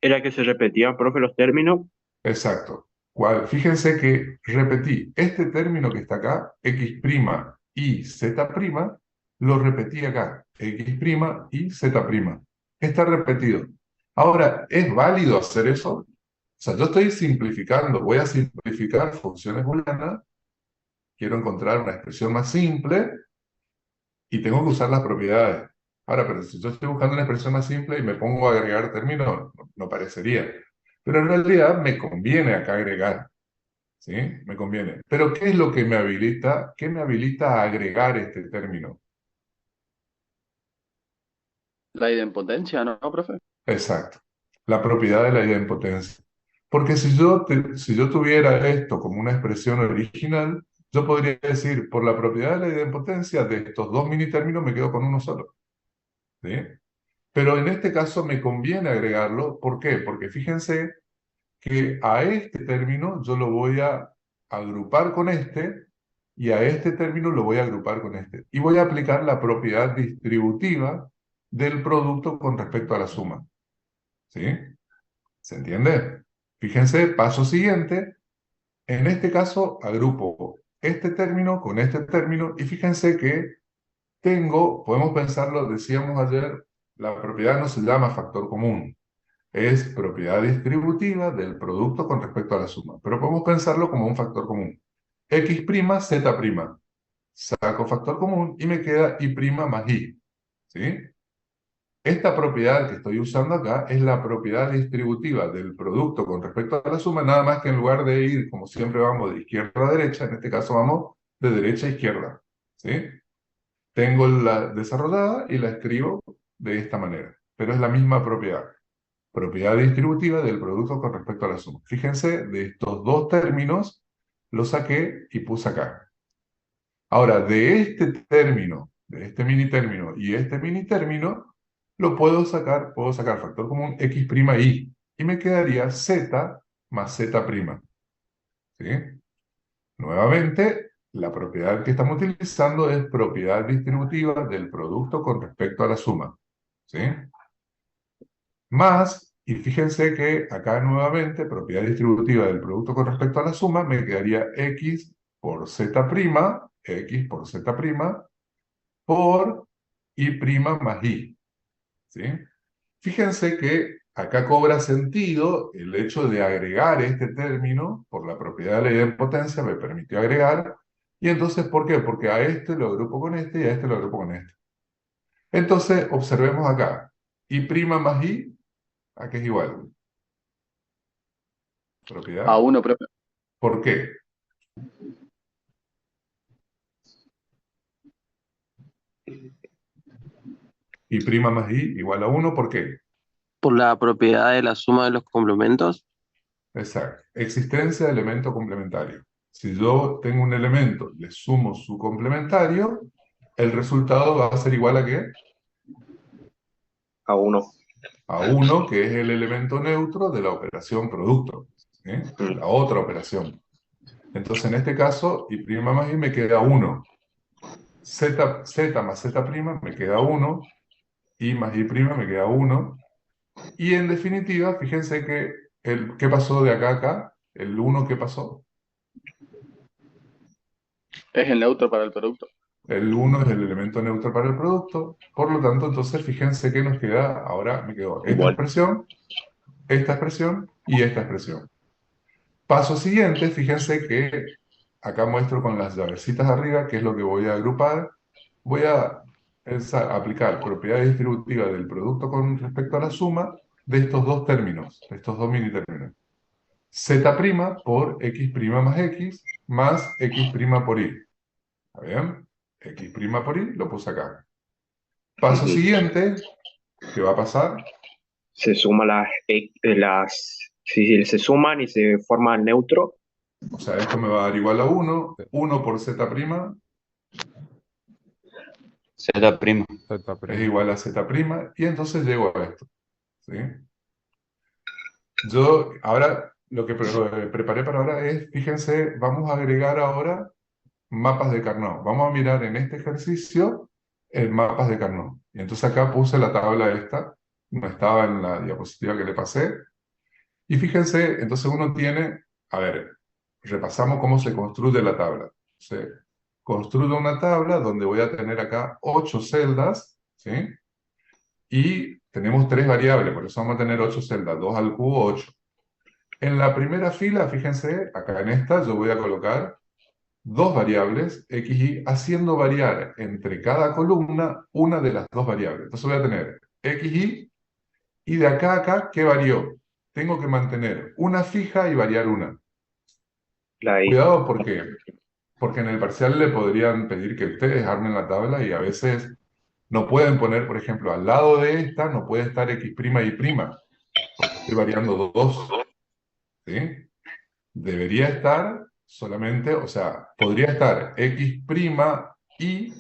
era que se repetían, profe, los términos. Exacto. Fíjense que repetí este término que está acá, x' y z', lo repetí acá, x' y z'. Está repetido. Ahora, ¿es válido hacer eso? O sea, yo estoy simplificando, voy a simplificar funciones booleanas, quiero encontrar una expresión más simple y tengo que usar las propiedades. Ahora, pero si yo estoy buscando una expresión más simple y me pongo a agregar términos, no parecería. Pero en realidad me conviene acá agregar. ¿Sí? Me conviene. Pero ¿qué es lo que me habilita? ¿Qué me habilita a agregar este término? La idempotencia, ¿no, profe? Exacto. La propiedad de la idempotencia. Porque si yo tuviera esto como una expresión original, yo podría decir, por la propiedad de la idempotencia de estos dos mini términos me quedo con uno solo. ¿Sí? Pero en este caso me conviene agregarlo. ¿Por qué? Porque fíjense que a este término yo lo voy a agrupar con este y a este término lo voy a agrupar con este. Y voy a aplicar la propiedad distributiva del producto con respecto a la suma. ¿Sí? ¿Se entiende? Fíjense, paso siguiente. En este caso agrupo este término con este término y fíjense que podemos pensarlo, decíamos ayer, la propiedad no se llama factor común. Es propiedad distributiva del producto con respecto a la suma. Pero podemos pensarlo como un factor común. X', Z'. Saco factor común y me queda Y' más Y. ¿Sí? Esta propiedad que estoy usando acá es la propiedad distributiva del producto con respecto a la suma, nada más que en lugar de ir, como siempre vamos de izquierda a derecha, en este caso vamos de derecha a izquierda. ¿Sí? Tengo la desarrollada y la escribo de esta manera. Pero es la misma propiedad. Propiedad distributiva del producto con respecto a la suma. Fíjense, de estos dos términos los saqué y puse acá. Ahora, de este término, de este mini término y este mini término, puedo sacar factor común x' y me quedaría z más z'. ¿Sí? Nuevamente, la propiedad que estamos utilizando es propiedad distributiva del producto con respecto a la suma. ¿Sí? Más, y fíjense que acá nuevamente, propiedad distributiva del producto con respecto a la suma, me quedaría x por z', x por z' por y' más y. ¿Sí? Fíjense que acá cobra sentido el hecho de agregar este término por la propiedad de la idempotencia, me permitió agregar. Y entonces, ¿por qué? Porque a este lo agrupo con este y a este lo agrupo con este. Entonces, observemos acá. Y' más y, ¿a qué es igual? A Propiedad. uno, profe. ¿Por qué? Y' más y igual a uno, ¿por qué? Por la propiedad de la suma de los complementos. Exacto. Existencia de elemento complementario. Si yo tengo un elemento, le sumo su complementario, el resultado va a ser igual a ¿qué? A uno. A uno, que es el elemento neutro de la operación producto. ¿Sí? Mm. La otra operación. Entonces, en este caso, y' más y me queda uno. Z más Z' me queda uno. Y más y' me queda uno. Y en definitiva, fíjense que ¿qué pasó de acá a acá? El uno, ¿qué pasó? Es el neutro para el producto. El uno es el elemento neutro para el producto. Por lo tanto, entonces fíjense que nos queda, ahora me quedó Igual. esta expresión y esta expresión. Paso siguiente, fíjense que acá muestro con las llavecitas arriba qué es lo que voy a agrupar. Voy a aplicar propiedad distributiva del producto con respecto a la suma de estos dos términos, de estos dos mini términos. Z' por x' más x' por y. ¿Está bien? X' por y lo puse acá. Paso Ujú. siguiente, ¿qué va a pasar? Se suma si se suman y se forma el neutro, O sea, esto me va a dar igual a uno por Z' Z prima. es igual a Z', y entonces llego a esto. ¿Sí? Yo ahora lo que preparé para ahora es, fíjense, vamos a agregar ahora mapas de Carnot. Vamos a mirar en este ejercicio mapas de Carnot. Y entonces acá puse la tabla esta. no estaba en la diapositiva que le pasé. Y fíjense, entonces uno tiene, a ver, repasamos cómo se construye la tabla. Se construye una tabla donde voy a tener acá 8 celdas, ¿sí? Y tenemos 3 variables, por eso vamos a tener 8 celdas, 2 al cubo, 8. En la primera fila, fíjense, acá en esta yo voy a colocar 2 variables, x, y, haciendo variar entre cada columna una de las 2 variables. Entonces voy a tener x, y de acá a acá, ¿qué varió? Tengo que mantener una fija y variar una. La I. Cuidado porque en el parcial le podrían pedir que ustedes armen la tabla y a veces no pueden poner, por ejemplo, al lado de esta no puede estar x' y', porque estoy variando dos, ¿sí? Debería estar solamente, o sea, podría estar x' y,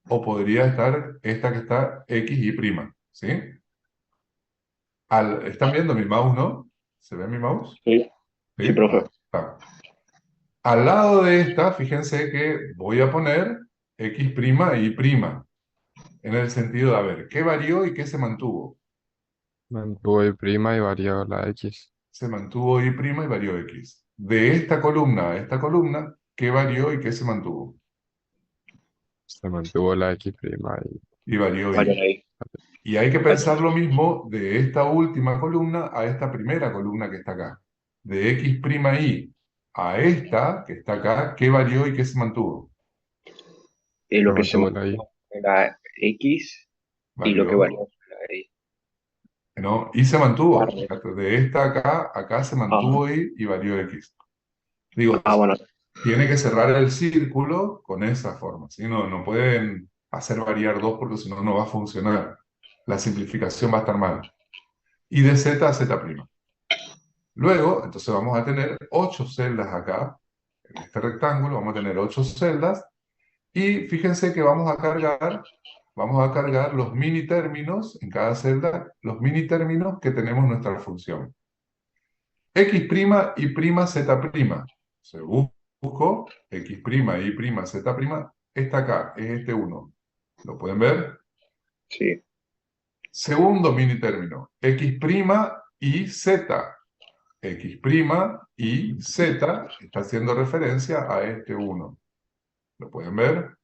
o podría estar esta que está x y', ¿sí? ¿Están viendo mi mouse, no? ¿Se ve mi mouse? Sí, sí, ¿Sí? profe. Está. Al lado de esta, fíjense que voy a poner x' y y', en el sentido de, a ver, ¿qué varió y qué se mantuvo? Mantuvo y prima y varió la X. Se mantuvo y' y varió x. De esta columna a esta columna, ¿qué varió y qué se mantuvo? Se mantuvo la X prima Y varió Vaya y. la I. Y hay que pensar lo mismo de esta última columna a esta primera columna que está acá. De x' y a esta que está acá, ¿qué varió y qué se mantuvo? Lo se que se mantuvo la I. mantuvo era X y lo que Varió, varió fue la I. ¿no? Y se mantuvo. Tarde. Fíjate, de esta acá, acá se Ah, mantuvo y varió x. Digo, bueno, tiene que cerrar el círculo con esa forma, ¿sí? No, no pueden hacer variar dos porque si no, no va a funcionar. La simplificación va a estar mal. Y de z a z'. Luego, entonces vamos a tener 8 celdas acá, en este rectángulo, vamos a tener 8 celdas, y fíjense que vamos a cargar los mini términos en cada celda, los mini términos que tenemos en nuestra función. X' y' z'. Se busco x' y' z', está acá, es este 1. ¿Lo pueden ver? sí. Segundo mini término, x' y z. X' y z está haciendo referencia a este 1. ¿Lo pueden ver?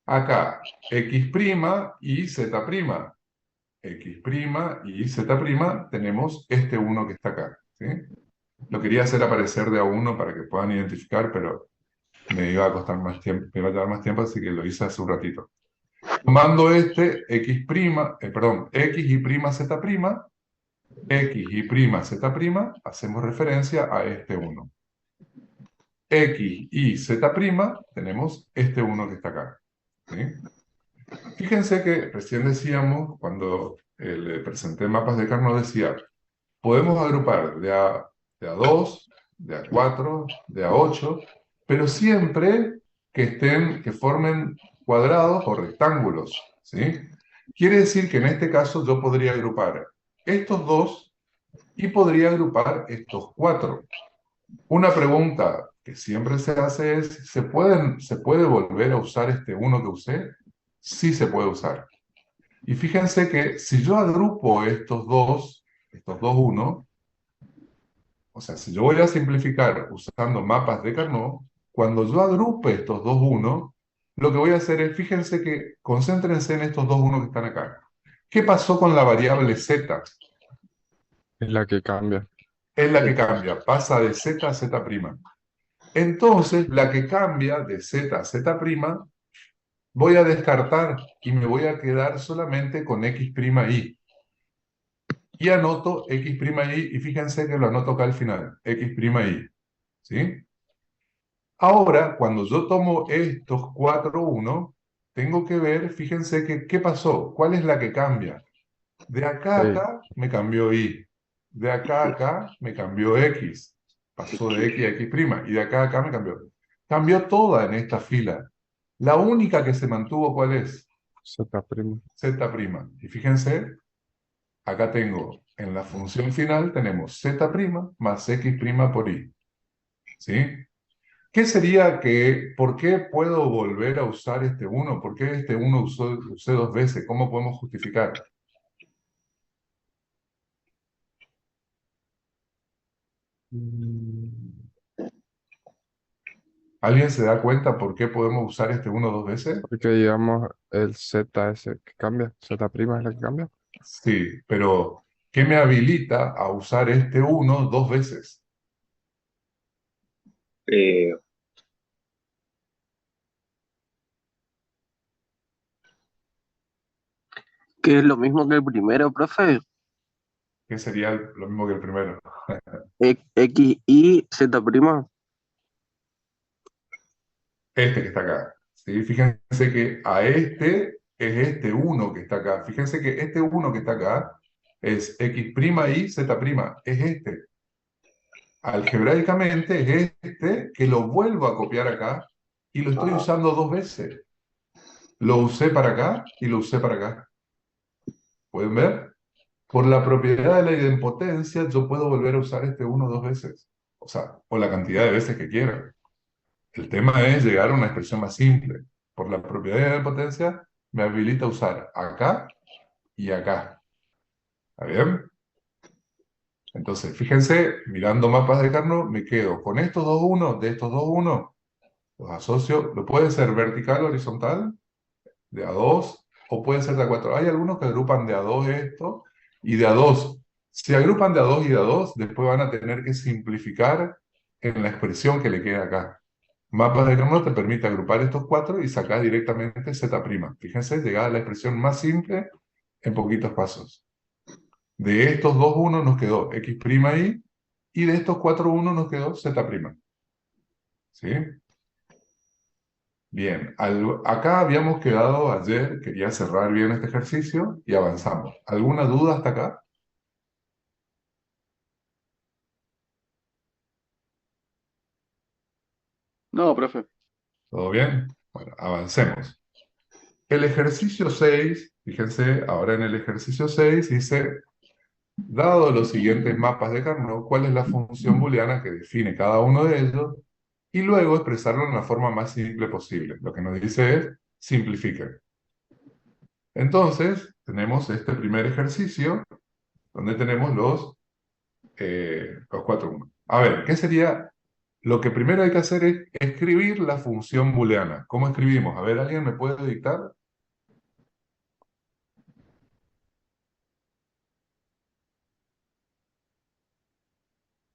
Acá, x' y z'. X' y z', tenemos este 1 que está acá, ¿sí? Lo quería hacer aparecer de a uno para que puedan identificar, pero me iba a costar más tiempo, me iba a llevar más tiempo, así que lo hice hace un ratito. Tomando este x y' z', x y' z', hacemos referencia a este 1. X y z', tenemos este 1 que está acá, ¿sí? Fíjense que recién decíamos, cuando le presenté mapas de Carnot, decía, podemos agrupar de a 2, de a 4, de a 8, pero siempre que formen cuadrados o rectángulos, ¿sí? Quiere decir que en este caso yo podría agrupar estos dos y podría agrupar estos 4. Una pregunta que siempre se hace es, ¿se puede volver a usar este 1 que usé? Sí se puede usar. Y fíjense que si yo agrupo estos dos 1, o sea, si yo voy a simplificar usando mapas de Carnot, cuando yo agrupe estos dos 1, lo que voy a hacer es, fíjense que concéntrense en estos dos 1 que están acá. ¿Qué pasó con la variable z? Es la que cambia. Es la que cambia, pasa de z a z'. Entonces, la que cambia de z a z', voy a descartar y me voy a quedar solamente con x' y. Y anoto x' y fíjense que lo anoto acá al final, x' y. ¿Sí? Ahora, cuando yo tomo estos 4 1, tengo que ver, fíjense que, ¿qué pasó? ¿Cuál es la que cambia? De acá a Sí. acá me cambió y. De acá a acá me cambió x. Pasó de x a x'. Y de acá a acá me cambió. Cambió toda en esta fila. La única que se mantuvo, ¿cuál es? Z prima. Z'. Y fíjense, acá tengo, en la función final tenemos z' más x' por y. ¿Sí? ¿Qué sería por qué puedo volver a usar este 1? ¿Por qué este 1 usé dos veces? ¿Cómo podemos justificar? Mm, ¿Alguien se da cuenta por qué podemos usar este uno dos veces? Porque digamos el Z ese que cambia, Z prima es la que cambia. Sí, pero ¿qué me habilita a usar este uno dos veces? Eh, Que es lo mismo que el primero, profe. ¿Qué sería lo mismo que el primero? X, Y, Z prima. Este que está acá. ¿Sí? Fíjense que a este es este uno que está acá. Fíjense que este uno que está acá es X' y Z'. Es este. Algebraicamente es este que lo vuelvo a copiar acá y lo estoy usando dos veces. Lo usé para acá y lo usé para acá. ¿Pueden ver? Por la propiedad de la idempotencia, yo puedo volver a usar este uno dos veces. O sea, o la cantidad de veces que quiera. El tema es llegar a una expresión más simple. Por la propiedad de la idempotencia, me habilita a usar acá y acá. ¿Está bien? Entonces, fíjense, mirando mapas de Carnot, me quedo con estos dos unos, de estos dos unos, los asocio, lo puede ser vertical, horizontal, de a dos, o puede ser de a cuatro. Hay algunos que agrupan de a dos esto y de a dos. Si agrupan de a dos y de a dos, después van a tener que simplificar en la expresión que le queda acá. Mapas de Carnot te permite agrupar estos cuatro y sacar directamente Z'. Fíjense, llegar a la expresión más simple en poquitos pasos. De estos dos unos nos quedó X' y de estos cuatro unos nos quedó Z'. ¿Sí? Bien, acá habíamos quedado ayer, quería cerrar bien este ejercicio y avanzamos. ¿Alguna duda hasta acá? No, profe. ¿Todo bien? Bueno, avancemos. El ejercicio 6, fíjense, ahora en el ejercicio 6 dice, dado los siguientes mapas de Carnot, ¿cuál es la función booleana que define cada uno de ellos? Y luego expresarlo en la forma más simple posible. Lo que nos dice es, simplifique. Entonces, tenemos este primer ejercicio donde tenemos los cuatro unos. A ver, ¿qué sería? Lo que primero hay que hacer es escribir la función booleana. ¿Cómo escribimos? A ver, ¿alguien me puede dictar?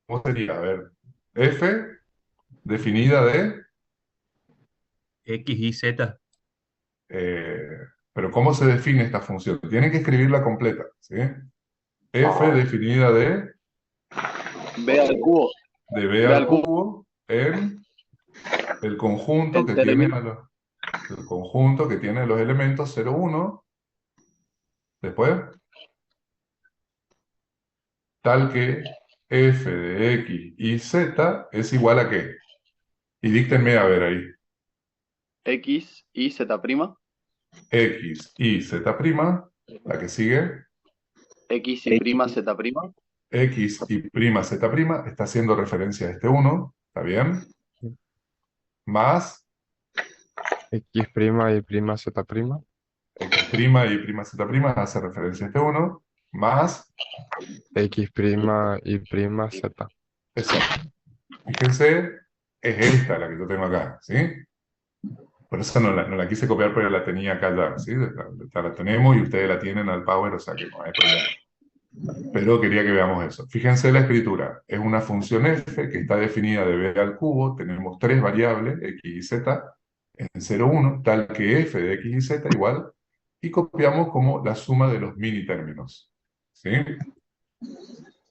¿Cómo sería? A ver, f definida de, X, Y, Z. eh, pero ¿cómo se define esta función? Tienen que escribirla completa, ¿sí? F definida B al cubo. de b B al al cubo. cubo en el conjunto que Entre tiene mil. el conjunto que tiene los elementos 0, 1, después, tal que f de x y z es igual a qué. Y díctenme a ver ahí. X, Y, Z prima. X y z', la que sigue, X y prima, Z prima. x y prima z', está haciendo referencia a este 1, ¿está bien? Más X prima y prima Z prima. x' y prima z' hace referencia a este 1, más, X prima y prima Z. exacto. Fíjense, es esta la que yo tengo acá, ¿sí? Por eso no la quise copiar, pero la tenía acá ya, ¿sí? La tenemos y ustedes la tienen al power, o sea que no hay problema. Pero quería que veamos eso. Fíjense la escritura. Es una función f que está definida de b al cubo. Tenemos tres variables, x y z, en 0, 1, tal que f de x y z igual, y copiamos como la suma de los mini términos. ¿Sí?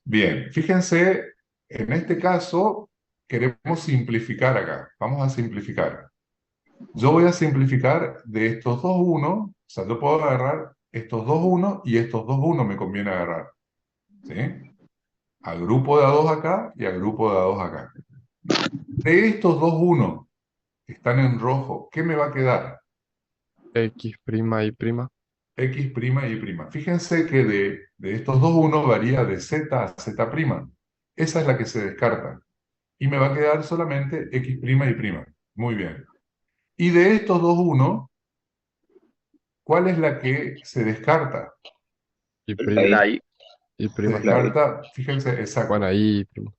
Bien, fíjense, en este caso queremos simplificar acá. Vamos a simplificar. Yo voy a simplificar de estos dos 1, o sea, yo puedo agarrar estos dos 1 y estos dos 1 me conviene agarrar. ¿Sí? Agrupo de a 2 acá y agrupo de a 2 acá. De estos dos 1 que están en rojo, ¿qué me va a quedar? X prima y prima. X' y prima. Fíjense que de estos dos 1 varía de z a z'. Esa es la que se descarta. Y me va a quedar solamente X' y prima. Muy bien. Y de estos dos 1, ¿cuál es la que se descarta? Y La prima. I, Y Se prima. la I. descarta, fíjense, Bueno, exacto. ahí prima.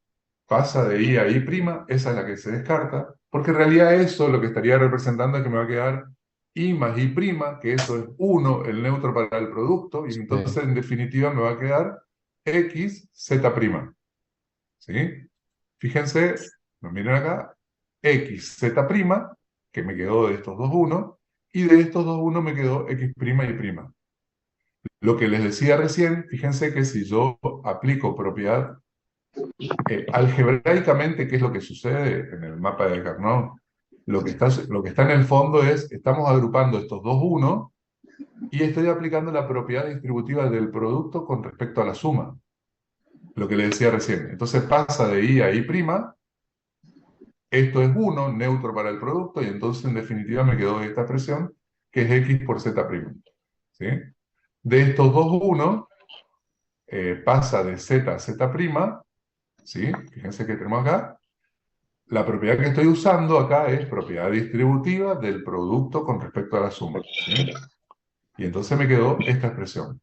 pasa de I a I', esa es la que se descarta, porque en realidad eso lo que estaría representando es que me va a quedar I más I', que eso es 1, el neutro para el producto, y Sí. entonces en definitiva me va a quedar X, Z'. ¿Sí? Fíjense, no miren acá, X, Z', que me quedó de estos dos 1, y de estos dos 1 me quedó X' y'. Lo que les decía recién, fíjense que si yo aplico propiedad algebraicamente, ¿qué es lo que sucede en el mapa de Carnot? Lo que está en el fondo es, estamos agrupando estos dos 1 y estoy aplicando la propiedad distributiva del producto con respecto a la suma. Lo que les decía recién. Entonces pasa de I a I', esto es 1, neutro para el producto, y entonces en definitiva me quedó esta expresión, que es X por Z'. ¿Sí? De estos dos 1, pasa de Z a Z', ¿sí? Fíjense que tenemos acá. La propiedad que estoy usando acá es propiedad distributiva del producto con respecto a la suma. ¿Sí? Y entonces me quedó esta expresión.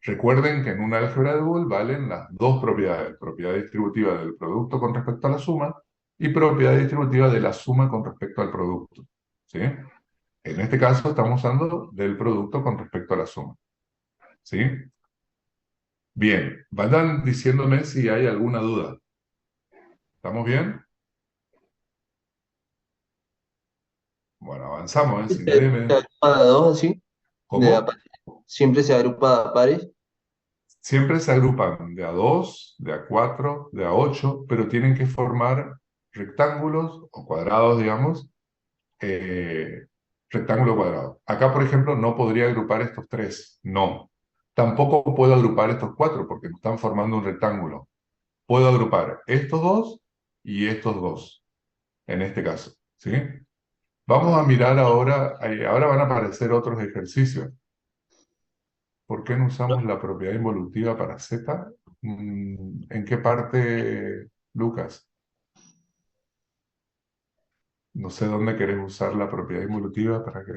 Recuerden que en una álgebra de Boole valen las dos propiedades, propiedad distributiva del producto con respecto a la suma y propiedad distributiva de la suma con respecto al producto. ¿Sí? En este caso estamos usando del producto con respecto a la suma. ¿Sí? Bien, vayan diciéndome si hay alguna duda. ¿Estamos bien? Bueno, avanzamos, ¿eh? Si nadie Se me... agrupa de a dos así, de a ¿Cómo? pares. Siempre se agrupa de a pares. Siempre se agrupan de a 2, de a 4, de a 8, pero tienen que formar rectángulos o cuadrados, digamos, eh, rectángulo cuadrado. Acá, por ejemplo, no podría agrupar estos tres, no. Tampoco puedo agrupar estos cuatro porque no están formando un rectángulo. Puedo agrupar estos dos y estos dos, en este caso, ¿sí? Vamos a mirar ahora, ahora van a aparecer otros ejercicios. ¿Por qué no usamos la propiedad involutiva para Z? ¿En qué parte, Lucas? No sé dónde querés usar la propiedad involutiva para que...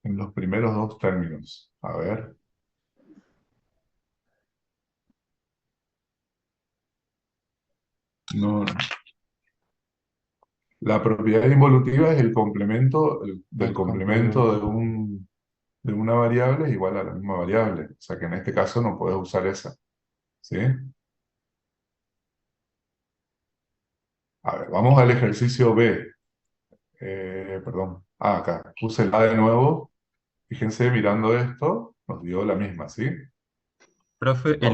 En los primeros dos términos. A ver. No. La propiedad involutiva es el complemento del El complemento complemento. de una variable es igual a la misma variable. O sea que en este caso no puedes usar esa. ¿Sí? A ver, vamos al ejercicio B. Perdón. Ah, acá. Puse el A de nuevo. Fíjense, mirando esto, nos dio la misma, ¿sí? Profe, No,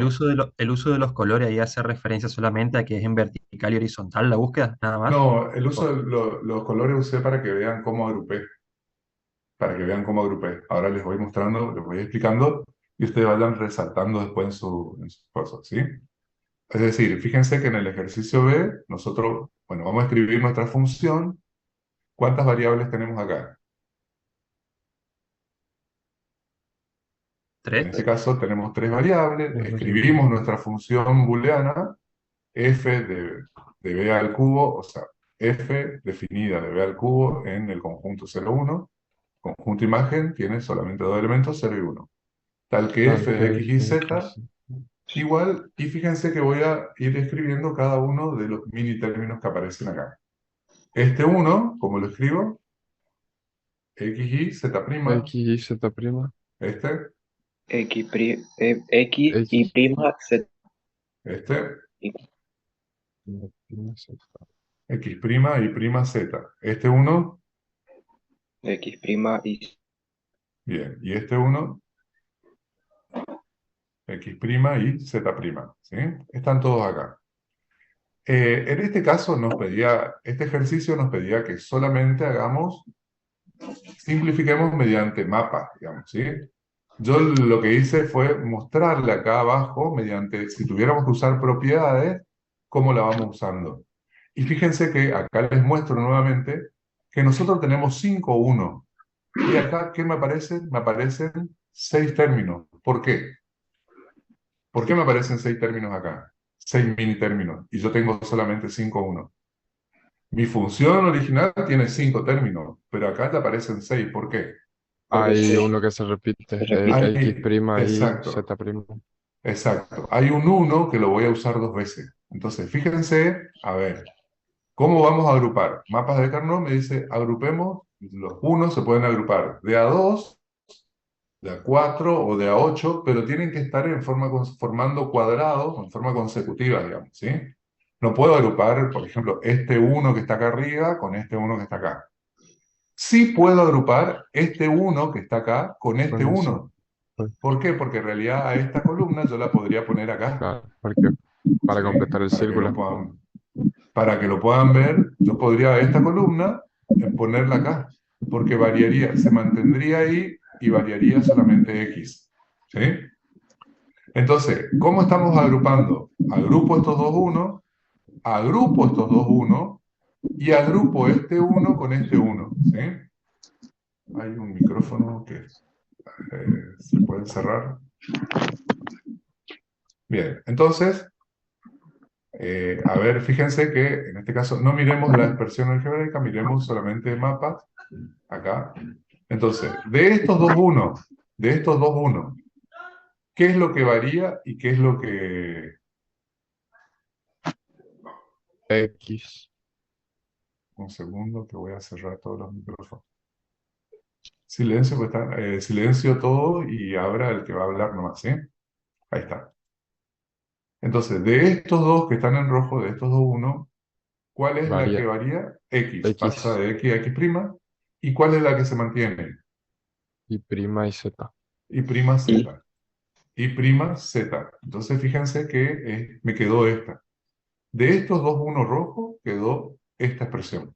el uso de los colores ahí hace referencia solamente a que es en vertical y horizontal la búsqueda, nada más. no, el uso O- de los colores usé para que vean cómo agrupé. Para que vean cómo agrupé. Ahora les voy mostrando, les voy explicando y ustedes vayan resaltando después en sus cosas, ¿sí? Es decir, fíjense que en el ejercicio B, nosotros, bueno, vamos a escribir nuestra función. ¿Cuántas variables tenemos acá? En este ¿Tres? caso tenemos tres variables. Tres Escribimos variables. nuestra función booleana f de b al cubo, o sea, f definida de b al cubo en el conjunto 0, 1. Conjunto imagen tiene solamente dos elementos, 0 y 1. Tal que Tal f de que x y F, z X. igual, y fíjense que voy a ir escribiendo cada uno de los mini términos que aparecen acá. Este 1, como lo escribo, x y z', X y Z prima. este, X y X. prima Z. este, Y Prima, Z. x' y prima z. Este 1, X prima y bien, y este 1, x' y z', ¿sí? Están todos acá. En este caso este ejercicio nos pedía que solamente simplifiquemos mediante mapas, digamos, ¿sí? Yo lo que hice fue mostrarle acá abajo, si tuviéramos que usar propiedades, cómo la vamos usando. Y fíjense que acá les muestro nuevamente que nosotros tenemos 5 1. Y acá, ¿qué me aparecen? Me aparecen 6 términos. ¿Por qué? ¿Por qué me aparecen 6 términos acá? 6 mini términos. Y yo tengo solamente 5 1. Mi función original tiene 5 términos, pero acá te aparecen 6. ¿Por qué? Porque Hay se, uno que se repite, se repite. X prima y Exacto, Z prima. exacto. Hay un uno que lo voy a usar 2 veces. Entonces, fíjense, a ver, ¿cómo vamos a agrupar? Mapas de Carnot me dice, agrupemos, los unos se pueden agrupar de a 2, de a 4 o de a 8, pero tienen que estar en forma, formando cuadrados, en forma consecutiva, digamos, ¿sí? No puedo agrupar, por ejemplo, este uno que está acá arriba con este uno que está acá. Sí puedo agrupar este uno que está acá con este Con eso, uno. pues, ¿Por qué? Porque en realidad a esta columna yo la podría poner acá, claro, porque para ¿sí? completar el círculo. Para que lo puedan ver, yo podría esta columna ponerla acá, porque variaría, se mantendría ahí y variaría solamente X, ¿sí? Entonces, ¿cómo estamos agrupando? Agrupo estos dos unos, agrupo estos dos unos y agrupo este uno con este uno, ¿sí? Hay un micrófono que se puede cerrar. Bien, entonces, a ver, fíjense que en este caso no miremos la expresión algebraica, miremos solamente mapas acá. Entonces, de estos dos unos, ¿qué es lo que varía y qué es lo que... X. Un segundo que voy a cerrar todos los micrófonos. Silencio, pues está, silencio todo y ahora el que va a hablar nomás, ¿sí? Ahí está. Entonces, de estos dos que están en rojo, de estos dos unos, ¿cuál es la que Varía varía? X, pasa X de X a X prima. ¿Y cuál es la que se mantiene? y prima y Z. Y prima Y Z. Y prima Z. Entonces, fíjense que me quedó esta. De estos dos unos rojos quedó esta expresión,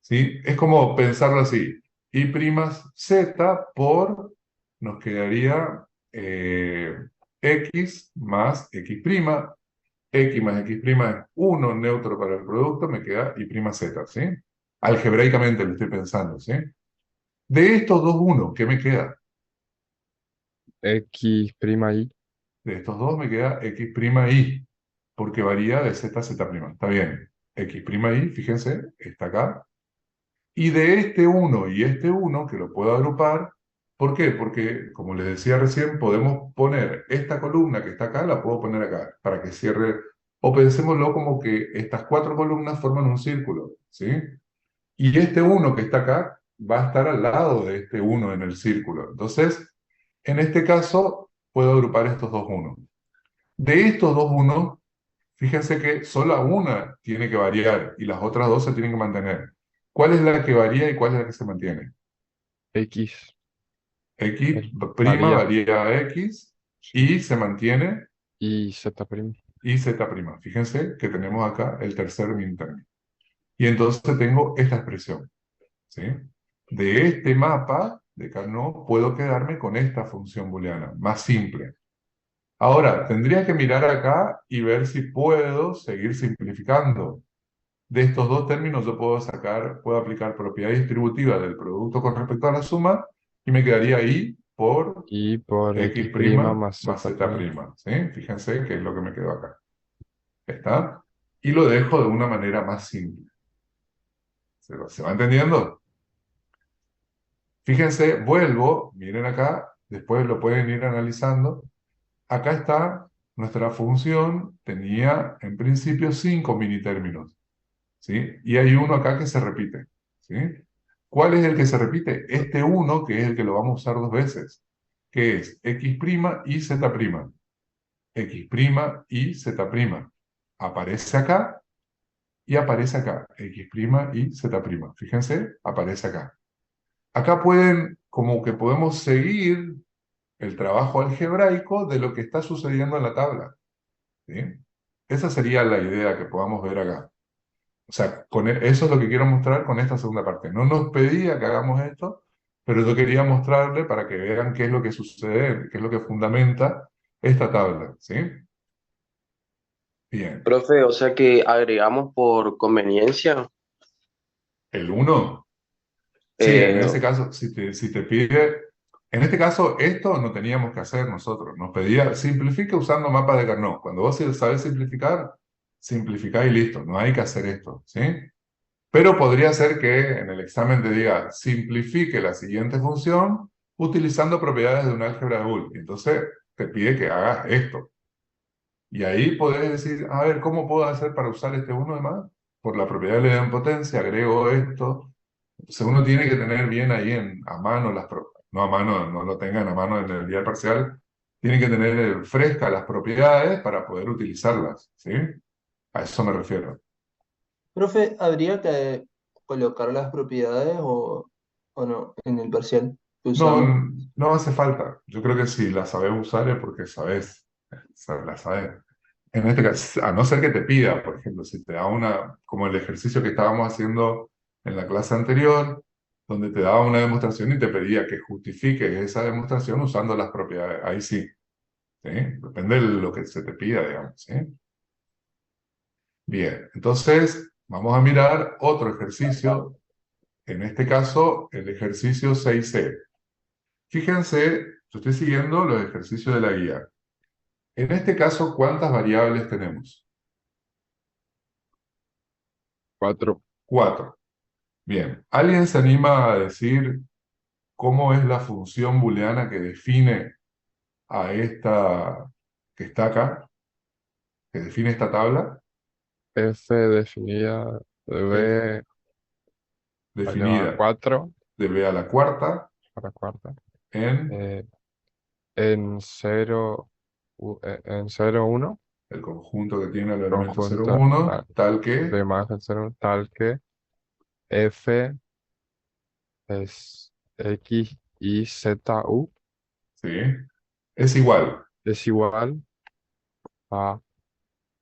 ¿sí? Es como pensarlo así. Y primas Z por, nos quedaría X más X prima. X más X prima es 1 neutro para el producto, me queda Y prima Z, ¿sí? Algebraicamente lo estoy pensando, ¿sí? De estos dos unos, ¿qué me queda? X prima y De estos dos me queda X prima Y, porque varía de Z a Z prima. Está bien. X prima Y, fíjense, está acá. Y de este uno y este uno, que lo puedo agrupar, ¿por qué? Porque, como les decía recién, podemos poner esta columna que está acá, la puedo poner acá, para que cierre, o pensémoslo como que estas 4 columnas forman un círculo, ¿sí? Y este uno que está acá va a estar al lado de este uno en el círculo. Entonces, en este caso, puedo agrupar estos dos unos. De estos dos unos, fíjense que solo una tiene que variar y las otras dos se tienen que mantener. ¿Cuál es la que varía y cuál es la que se mantiene? X. X prima Varía varía a X y se mantiene y Z prima. y Z prima. Fíjense que tenemos acá el tercer min término. Y entonces tengo esta expresión, ¿sí? De este mapa de Carnot puedo quedarme con esta función booleana, más simple. Ahora, tendría que mirar acá y ver si puedo seguir simplificando. De estos dos términos yo puedo aplicar propiedad distributiva del producto con respecto a la suma y me quedaría I por Y por X X prima prima más más Z Z prima. prima, ¿sí? Fíjense que es lo que me quedó acá. ¿Está? Y lo dejo de una manera más simple. ¿Se va entendiendo? Fíjense, vuelvo, miren acá, después lo pueden ir analizando. Acá está nuestra función, tenía en principio 5 mini términos, ¿sí? Y hay uno acá que se repite, ¿sí? ¿Cuál es el que se repite? Este uno, que es el que lo vamos a usar 2 veces, que es X prima y Z prima. X prima y Z prima. Aparece acá y aparece acá. X prima y Z prima. Fíjense, aparece acá. Acá pueden, como que podemos seguir el trabajo algebraico de lo que está sucediendo en la tabla, ¿sí? Esa sería la idea que podamos ver acá. O sea, eso es lo que quiero mostrar con esta segunda parte. No nos pedía que hagamos esto, pero yo quería mostrarle para que vean qué es lo que sucede, qué es lo que fundamenta esta tabla, ¿sí? Bien. Profe, o sea que agregamos por conveniencia. El uno, sí, en Eh, ese caso, si te pide, en este caso, esto no teníamos que hacer nosotros. Nos pedía, simplifique usando mapa de Carnot. Cuando vos sabés simplificar, simplificá y listo. No hay que hacer esto, ¿sí? Pero podría ser que en el examen te diga, simplifique la siguiente función utilizando propiedades de un álgebra de Boole. Entonces te pide que hagas esto. Y ahí podés decir, a ver, ¿cómo puedo hacer para usar este uno de más? Por la propiedad de la idempotencia, agrego esto. Entonces uno tiene que tener bien ahí a mano no a mano, no lo tengan a mano en el día parcial, tienen que tener frescas las propiedades para poder utilizarlas, ¿sí? A eso me refiero. Profe, ¿habría que colocar las propiedades o no en el parcial que No, usamos? no hace falta. Yo creo que si la sabes usar es porque sabes, la sabes. En este caso, a no ser que te pida, por ejemplo, si te da como el ejercicio que estábamos haciendo en la clase anterior, donde te daba una demostración y te pedía que justifiques esa demostración usando las propiedades. Ahí sí, ¿sí? Depende de lo que se te pida, digamos, ¿sí? Bien, entonces vamos a mirar otro ejercicio, en este caso el ejercicio 6C. Fíjense, yo estoy siguiendo los ejercicios de la guía. En este caso, ¿cuántas variables tenemos? 4. 4. Bien, ¿alguien se anima a decir cómo es la función booleana que define a esta que está acá, que define esta tabla? F definida de Es B elevado a definida 4 de b a la cuarta a la cuarta. en eh, en 0, en 0, 1, el conjunto que tiene los elementos 0, conjunta 1, tal de que, más del 0, tal que F es X, Y, Z, U ¿sí? Es igual. es igual a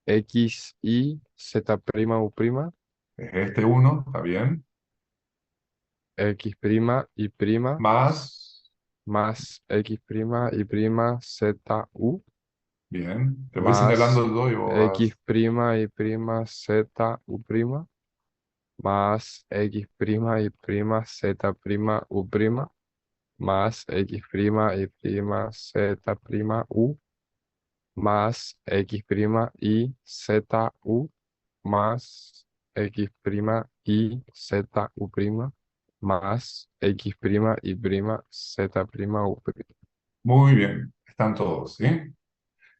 X, Y, Z', U', Es este 1, ¿está bien? X', Y', Más, más X', Y', Z, U, bien. Te voy señalando más el 2 y vos X', vas. Y', Z, U', más X', Y', Z', U', más X', Y', Z', U, más X', Y, Z, U, más X', Y, Z, U', más X', Y', Z', U'. Muy bien, están todos, ¿sí?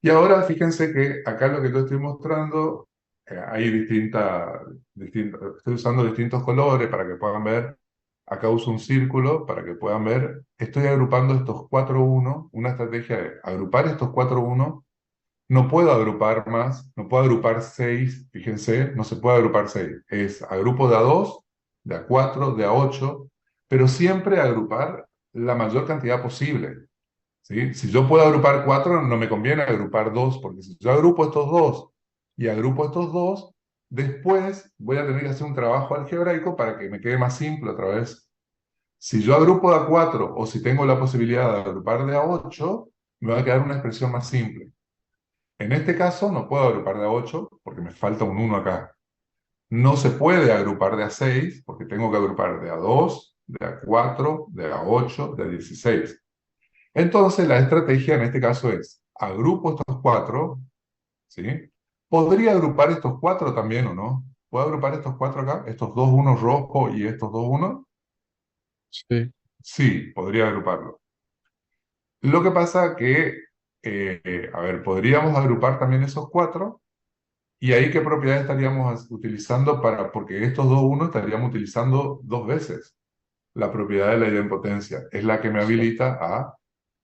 Y ahora fíjense que acá lo que yo estoy mostrando, hay estoy usando distintos colores para que puedan ver. Acá uso un círculo para que puedan ver. Estoy agrupando estos 4 uno, una estrategia de agrupar estos 4 uno. No puedo agrupar más, no puedo agrupar 6, fíjense, no se puede agrupar 6. Es agrupo de a 2, de a 4, de a 8, pero siempre agrupar la mayor cantidad posible. ¿Sí? Si yo puedo agrupar 4, no me conviene agrupar 2, porque si yo agrupo estos 2 y agrupo estos 2, después voy a tener que hacer un trabajo algebraico para que me quede más simple otra vez. Si yo agrupo de a 4 o si tengo la posibilidad de agrupar de a 8, me va a quedar una expresión más simple. En este caso no puedo agrupar de a 8 porque me falta un 1 acá. No se puede agrupar de a 6 porque tengo que agrupar de a 2, de a 4, de a 8, de a 16. Entonces, la estrategia en este caso es, agrupo estos 4, ¿sí? ¿Podría agrupar estos 4 también o no? ¿Puedo agrupar estos 4 acá? Estos dos unos rojos y estos dos unos. Sí, Sí, podría agruparlo. Lo que pasa que, a ver, podríamos agrupar también esos 4 y ahí qué propiedad estaríamos utilizando porque estos dos unos estaríamos utilizando dos veces la propiedad de la idempotencia. Es la que me sí, habilita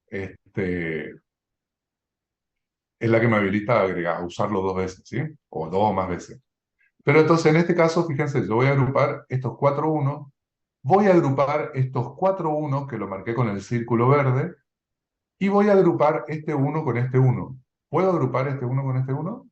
este, es la que me habilita a agregar, a usarlo dos veces, ¿sí? O dos o más veces. Pero entonces, en este caso, fíjense, yo voy a agrupar estos 4 unos, voy a agrupar estos 4 unos que lo marqué con el círculo verde, y voy a agrupar este uno con este uno. ¿Puedo agrupar este uno con este uno?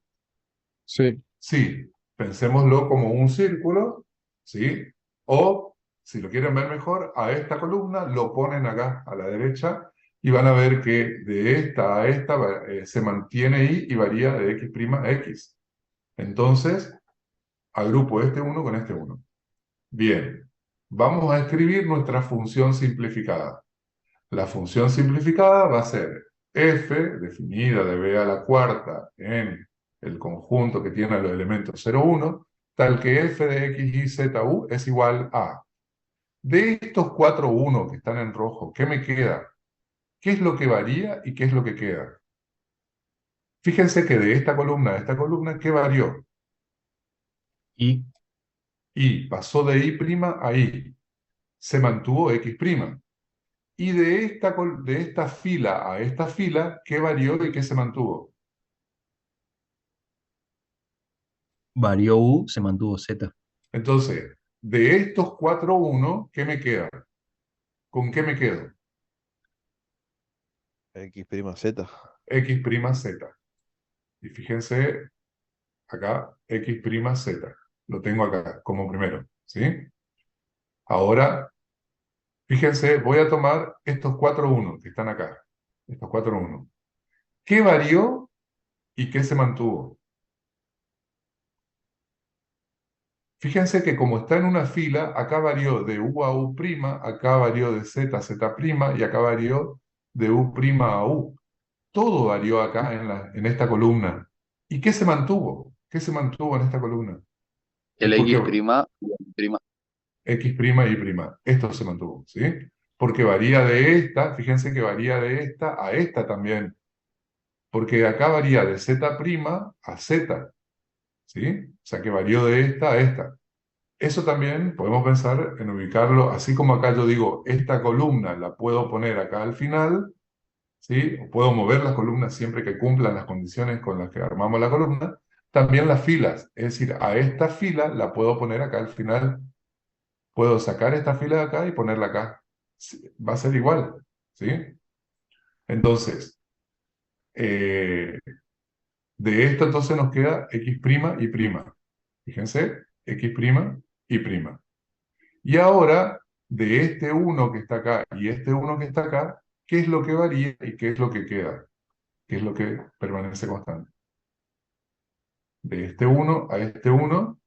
sí, Sí, pensémoslo como un círculo, ¿sí? O, si lo quieren ver mejor, a esta columna lo ponen acá a la derecha y van a ver que de esta a esta se mantiene y varía de x' a x. Entonces, agrupo este uno con este uno. Bien, vamos a escribir nuestra función simplificada. La función simplificada va a ser f, definida de b a la cuarta en el conjunto que tiene los elementos 0, 1, tal que f de x, y, z, u es igual a. De estos 4 1 que están en rojo, ¿qué me queda? ¿Qué es lo que varía y qué es lo que queda? Fíjense que de esta columna a esta columna, ¿qué varió? Y Y pasó de y' a y. Se mantuvo x'. Y de esta fila a esta fila, ¿qué varió y qué se mantuvo? varió U, se mantuvo Z. Entonces, de estos 4 1, ¿qué me queda? ¿Con qué me quedo? X prima Z. X' z. Y fíjense acá, X' z. Lo tengo acá como primero, ¿sí? Ahora, fíjense, voy a tomar estos 4 1 que están acá. Estos 4 1. ¿Qué varió y qué se mantuvo? Fíjense que como está en una fila, acá varió de U a U', acá varió de Z a Z' y acá varió de U' a U. Todo varió acá en esta columna. ¿Y qué se mantuvo? ¿Qué se mantuvo en esta columna? Es El porque X prima y el prima. X' y Y'. Esto se mantuvo, ¿sí? Porque varía de esta, fíjense que varía de esta a esta también. Porque acá varía de Z' a Z, ¿sí? O sea que varió de esta a esta. Eso también podemos pensar en ubicarlo, así como acá yo digo, esta columna la puedo poner acá al final, ¿sí? O puedo mover las columnas siempre que cumplan las condiciones con las que armamos la columna. También las filas, es decir, a esta fila la puedo poner acá al final. Puedo sacar esta fila de acá y ponerla acá. Sí, va a ser igual, ¿sí? Entonces, eh, de esto entonces nos queda X' y prima. Fíjense, X' y prima. Y ahora, de este 1 que está acá y este 1 que está acá, ¿qué es lo que varía y qué es lo que queda? ¿Qué es lo que permanece constante? De este 1 a este 1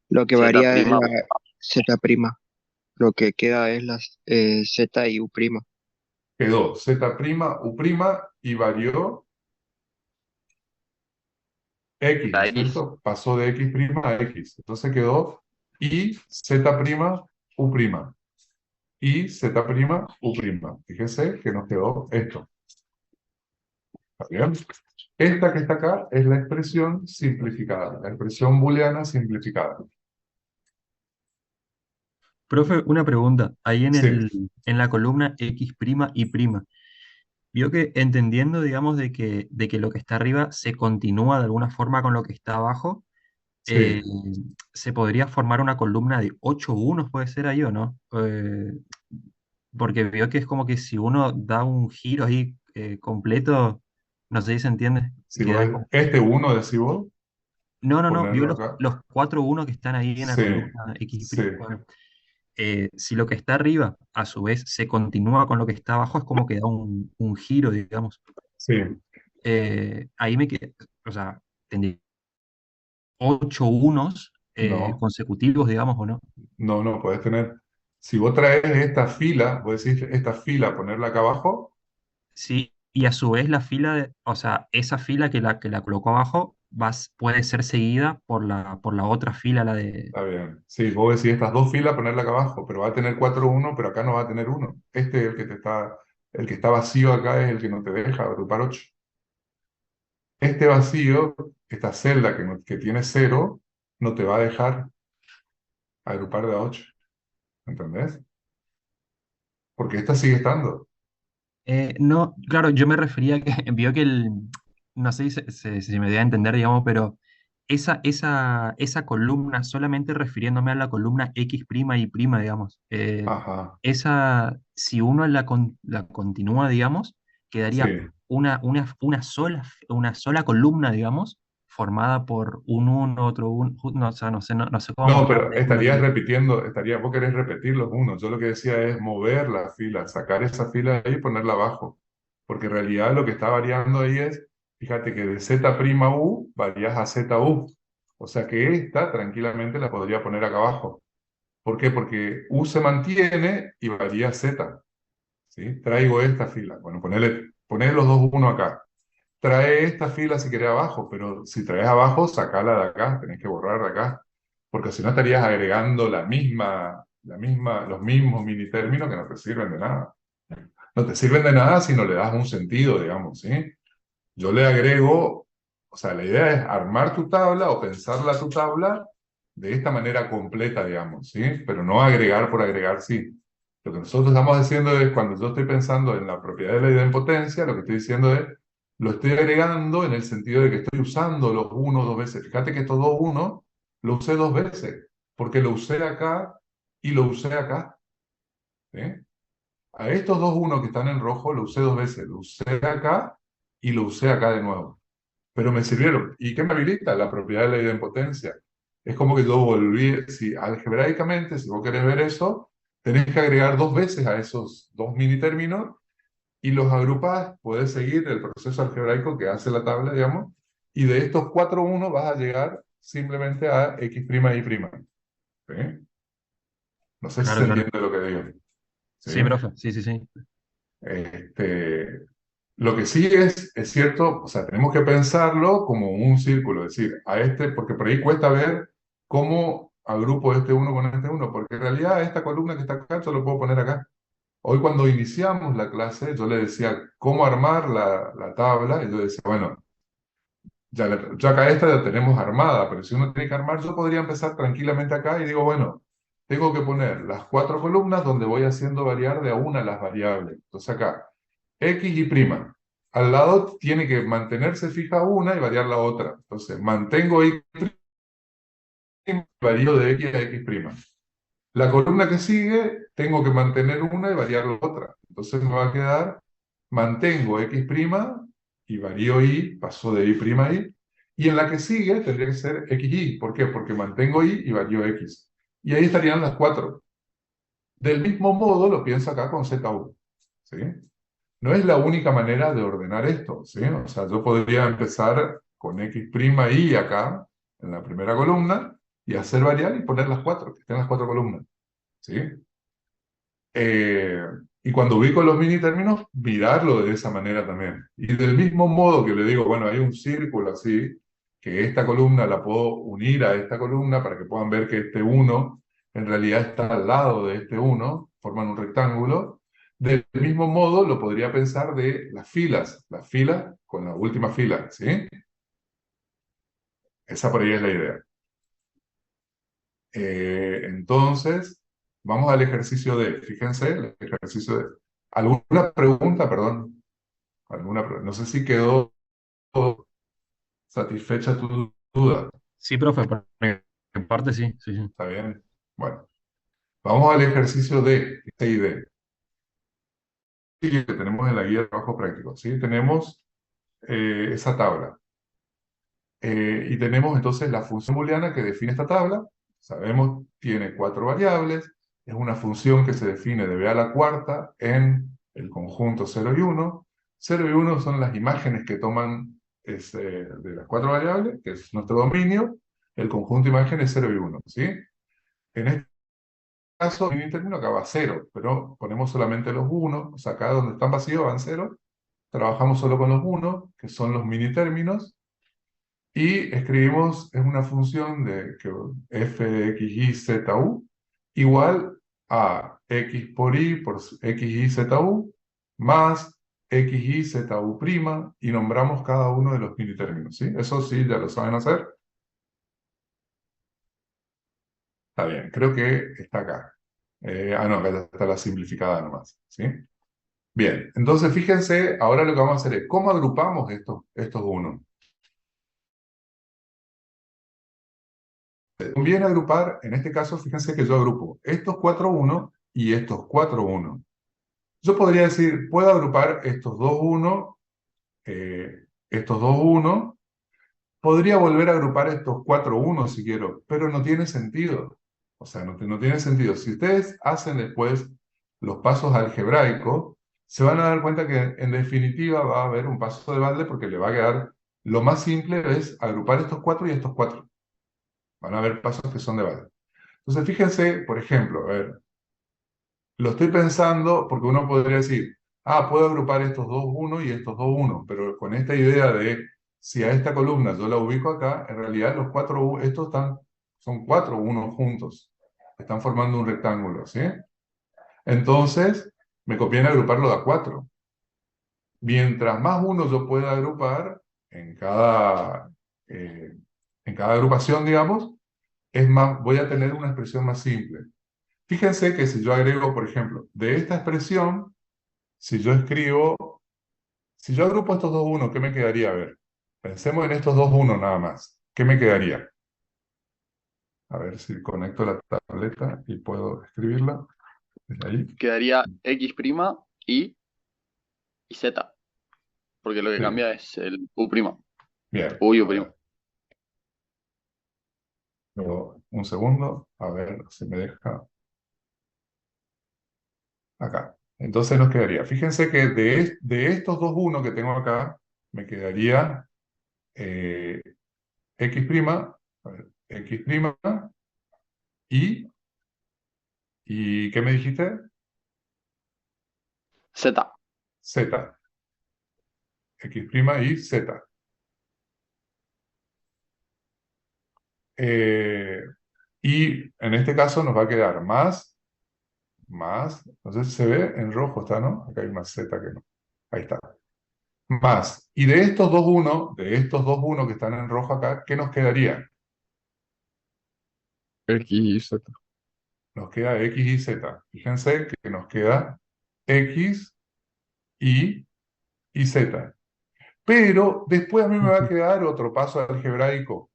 Lo que Z varía es prima. la Z'. Lo que queda es la Z y U'. quedó Z', U' y varió X, ¿no La es X. cierto? Pasó de X' a X. Entonces quedó Y, Z', U'. Y Z', U'. Fíjense que nos quedó esto. ¿Está bien? Esta que está acá es la expresión simplificada, la expresión booleana simplificada. Profe, una pregunta. Ahí Sí, en la columna X' y prima, vio que entendiendo, digamos, de que lo que está arriba se continúa de alguna forma con lo que está abajo, sí, se podría formar una columna de 8 unos, puede ser ahí o no. Porque veo que es como que si uno da un giro ahí completo, no sé si se entiende, si queda vos, como... este 1 decís vos, No, no, no, vio ponerlo acá. los 4 unos que están ahí en la Sí, columna X'. sí, Bueno, si lo que está arriba, a su vez, se continúa con lo que está abajo, es como que da un giro, digamos. sí. Ahí me quedé, o sea, tendría 8 unos No, consecutivos, digamos, o no. no puedes tener. Si vos traes esta fila, vos decís esta fila, ponerla acá abajo. Sí, y a su vez la fila, o sea, esa fila que la colocó abajo puede ser seguida por la otra fila, la de... Está bien. Sí, vos decís estas dos filas, ponerla acá abajo, pero va a tener 4 1, pero acá no va a tener 1. Este es el que está vacío acá es el que no te deja agrupar 8. Este vacío, esta celda que tiene 0, no te va a dejar agrupar de a 8. ¿Entendés? Porque esta sigue estando. No, claro, yo me refería a que vio que no sé si me dio a entender, digamos, pero esa columna, solamente refiriéndome a la columna X' y prima, digamos, Ajá, si uno la continúa, digamos, sí. quedaría una sola columna, digamos, formada por un uno, otro uno, no, o sea, no sé cómo No, mostrar pero una estarías ilustración. repitiendo, vos querés repetir los unos. Yo lo que decía es mover la fila, sacar esa fila ahí y ponerla abajo. Porque en realidad lo que está variando ahí es, fíjate que de Z', U varías a ZU. O sea que esta tranquilamente la podría poner acá abajo. ¿Por qué? Porque U se mantiene y varía Z. ¿Sí? Traigo esta fila. Bueno, poné los dos uno acá. trae esta fila si querés abajo, pero si traes abajo, sacala de acá, tenés que borrar de acá, porque si no estarías agregando los mismos mini términos que no te sirven de nada. No te sirven de nada si no le das un sentido, digamos, ¿sí? Yo le agrego, o sea, la idea es armar tu tabla o pensarla tu tabla de esta manera completa, digamos, ¿sí? Pero no agregar por agregar, sí. Lo que nosotros estamos haciendo es, cuando yo estoy pensando en la propiedad de la idempotencia, lo que estoy diciendo es, lo estoy agregando en el sentido de que estoy usando los unos dos veces. Fíjate que estos dos unos lo usé dos veces, porque lo usé acá y lo usé acá, ¿sí? A estos dos unos que están en rojo lo usé dos veces, lo usé acá y lo usé acá de nuevo. Pero me sirvieron. ¿Y qué me habilita? La propiedad de la idempotencia. Es como que yo volví, si algebraicamente, si vos querés ver eso, tenés que agregar dos veces a esos dos mini términos y los agrupás, podés seguir el proceso algebraico que hace la tabla, digamos, y de estos cuatro unos vas a llegar simplemente a x' y'. ¿Sí? No sé si Claro, se claro. entiende lo que digo. ¿Sí? Sí, profe, sí, sí, sí. Este, lo que sí es cierto, o sea, tenemos que pensarlo como un círculo, es decir, a este, porque por ahí cuesta ver cómo agrupo este uno con este uno, porque en realidad esta columna que está acá yo lo puedo poner acá. Hoy cuando iniciamos la clase yo le decía cómo armar la tabla, y yo decía, bueno, ya acá esta ya tenemos armada, pero si uno tiene que armar, yo podría empezar tranquilamente acá y digo, bueno, tengo que poner las cuatro columnas donde voy haciendo variar de a una las variables. Entonces acá, X y prima. Al lado tiene que mantenerse fija una y variar la otra. Entonces, mantengo X prima, varío de X a X prima. La columna que sigue, tengo que mantener una y variar la otra. Entonces me va a quedar, mantengo X prima y varío Y, paso de Y prima a Y. Y en la que sigue tendría que ser XY. ¿Por qué? Porque mantengo Y y varío X. Y ahí estarían las cuatro. Del mismo modo lo pienso acá con ZU. ¿Sí? No es la única manera de ordenar esto, ¿sí? O sea, yo podría empezar con X' y acá, en la primera columna, y hacer variar y poner las cuatro, que estén las cuatro columnas, ¿sí? Y cuando ubico los mini términos, mirarlo de esa manera también. Y del mismo modo que le digo, bueno, hay un círculo así, que esta columna la puedo unir a esta columna para que puedan ver que este uno en realidad está al lado de este uno, forman un rectángulo. Del mismo modo lo podría pensar de las filas con la última fila, ¿sí? Esa por ahí es la idea. Entonces, vamos al ejercicio de, fíjense, el ejercicio de, ¿alguna pregunta, perdón? No sé si quedó satisfecha tu duda, Sí, profe, en parte sí, sí, sí. ¿está bien? Bueno, vamos al ejercicio de C y D, que tenemos en la guía de trabajo práctico, ¿sí? Tenemos esa tabla. Y tenemos entonces la función booleana que define esta tabla. Sabemos, tiene cuatro variables. Es una función que se define de b a la cuarta en el conjunto 0 y 1. 0 y 1 son las imágenes que toman de las cuatro variables, que es nuestro dominio. El conjunto de imágenes es 0 y 1, ¿sí? En este caso, el término acá va a 0, pero ponemos solamente los 1. O sea, acá donde están vacíos van 0. Trabajamos solo con los 1, que son los mini términos. Y escribimos, es una función de que f de x, y, z, u, igual a x por y por x, y, z, u, más x, y, z, u', y nombramos cada uno de los mini términos, ¿sí? Eso sí, ya lo saben hacer. Está bien, creo que está acá. No, acá ya está la simplificada nomás, ¿sí? Bien, entonces fíjense, ahora lo que vamos a hacer es, ¿cómo agrupamos estos unos? Conviene agrupar, en este caso, fíjense que yo agrupo estos 4 1 y estos 4 1. Yo podría decir, puedo agrupar estos dos 1, estos dos 1, podría volver a agrupar estos 4 1 si quiero, pero no tiene sentido. O sea, no tiene sentido. Si ustedes hacen después los pasos algebraicos, se van a dar cuenta que en definitiva va a haber un paso de balde porque le va a quedar, lo más simple es agrupar estos 4 y estos 4. Van a haber pasos que son de balde. Entonces, fíjense, por ejemplo, a ver, lo estoy pensando porque uno podría decir, puedo agrupar estos dos 1 y estos dos 1, pero con esta idea de si a esta columna yo la ubico acá, en realidad los estos son 4 unos juntos, están formando un rectángulo, ¿sí? Entonces, me conviene agruparlo de a 4. Mientras más uno yo pueda agrupar eh, en cada agrupación, digamos, voy a tener una expresión más simple. Fíjense que si yo agrego, por ejemplo, de esta expresión, si yo agrupo estos dos 1, ¿qué me quedaría? A ver, pensemos en estos dos 1 nada más. ¿Qué me quedaría? A ver si conecto la tableta y puedo escribirla desde ahí. Quedaría X', y Z, porque lo que Sí. cambia es el U'. Bien. U y U'. Luego, un segundo, a ver si me deja. Acá. Entonces nos quedaría, fíjense que de estos dos 1 que tengo acá, me quedaría X', a ver, X', y ¿qué me dijiste? Z. Z. X' y Z. Y en este caso nos va a quedar más, no sé si se ve en rojo, está, ¿no? Acá hay más Z que no. Ahí está. Más. Y de estos dos 1, que están en rojo acá, ¿qué nos quedaría? X y Z. Nos queda X y Z. Fíjense que nos queda X y Z. Pero después a mí me va a quedar otro paso algebraico.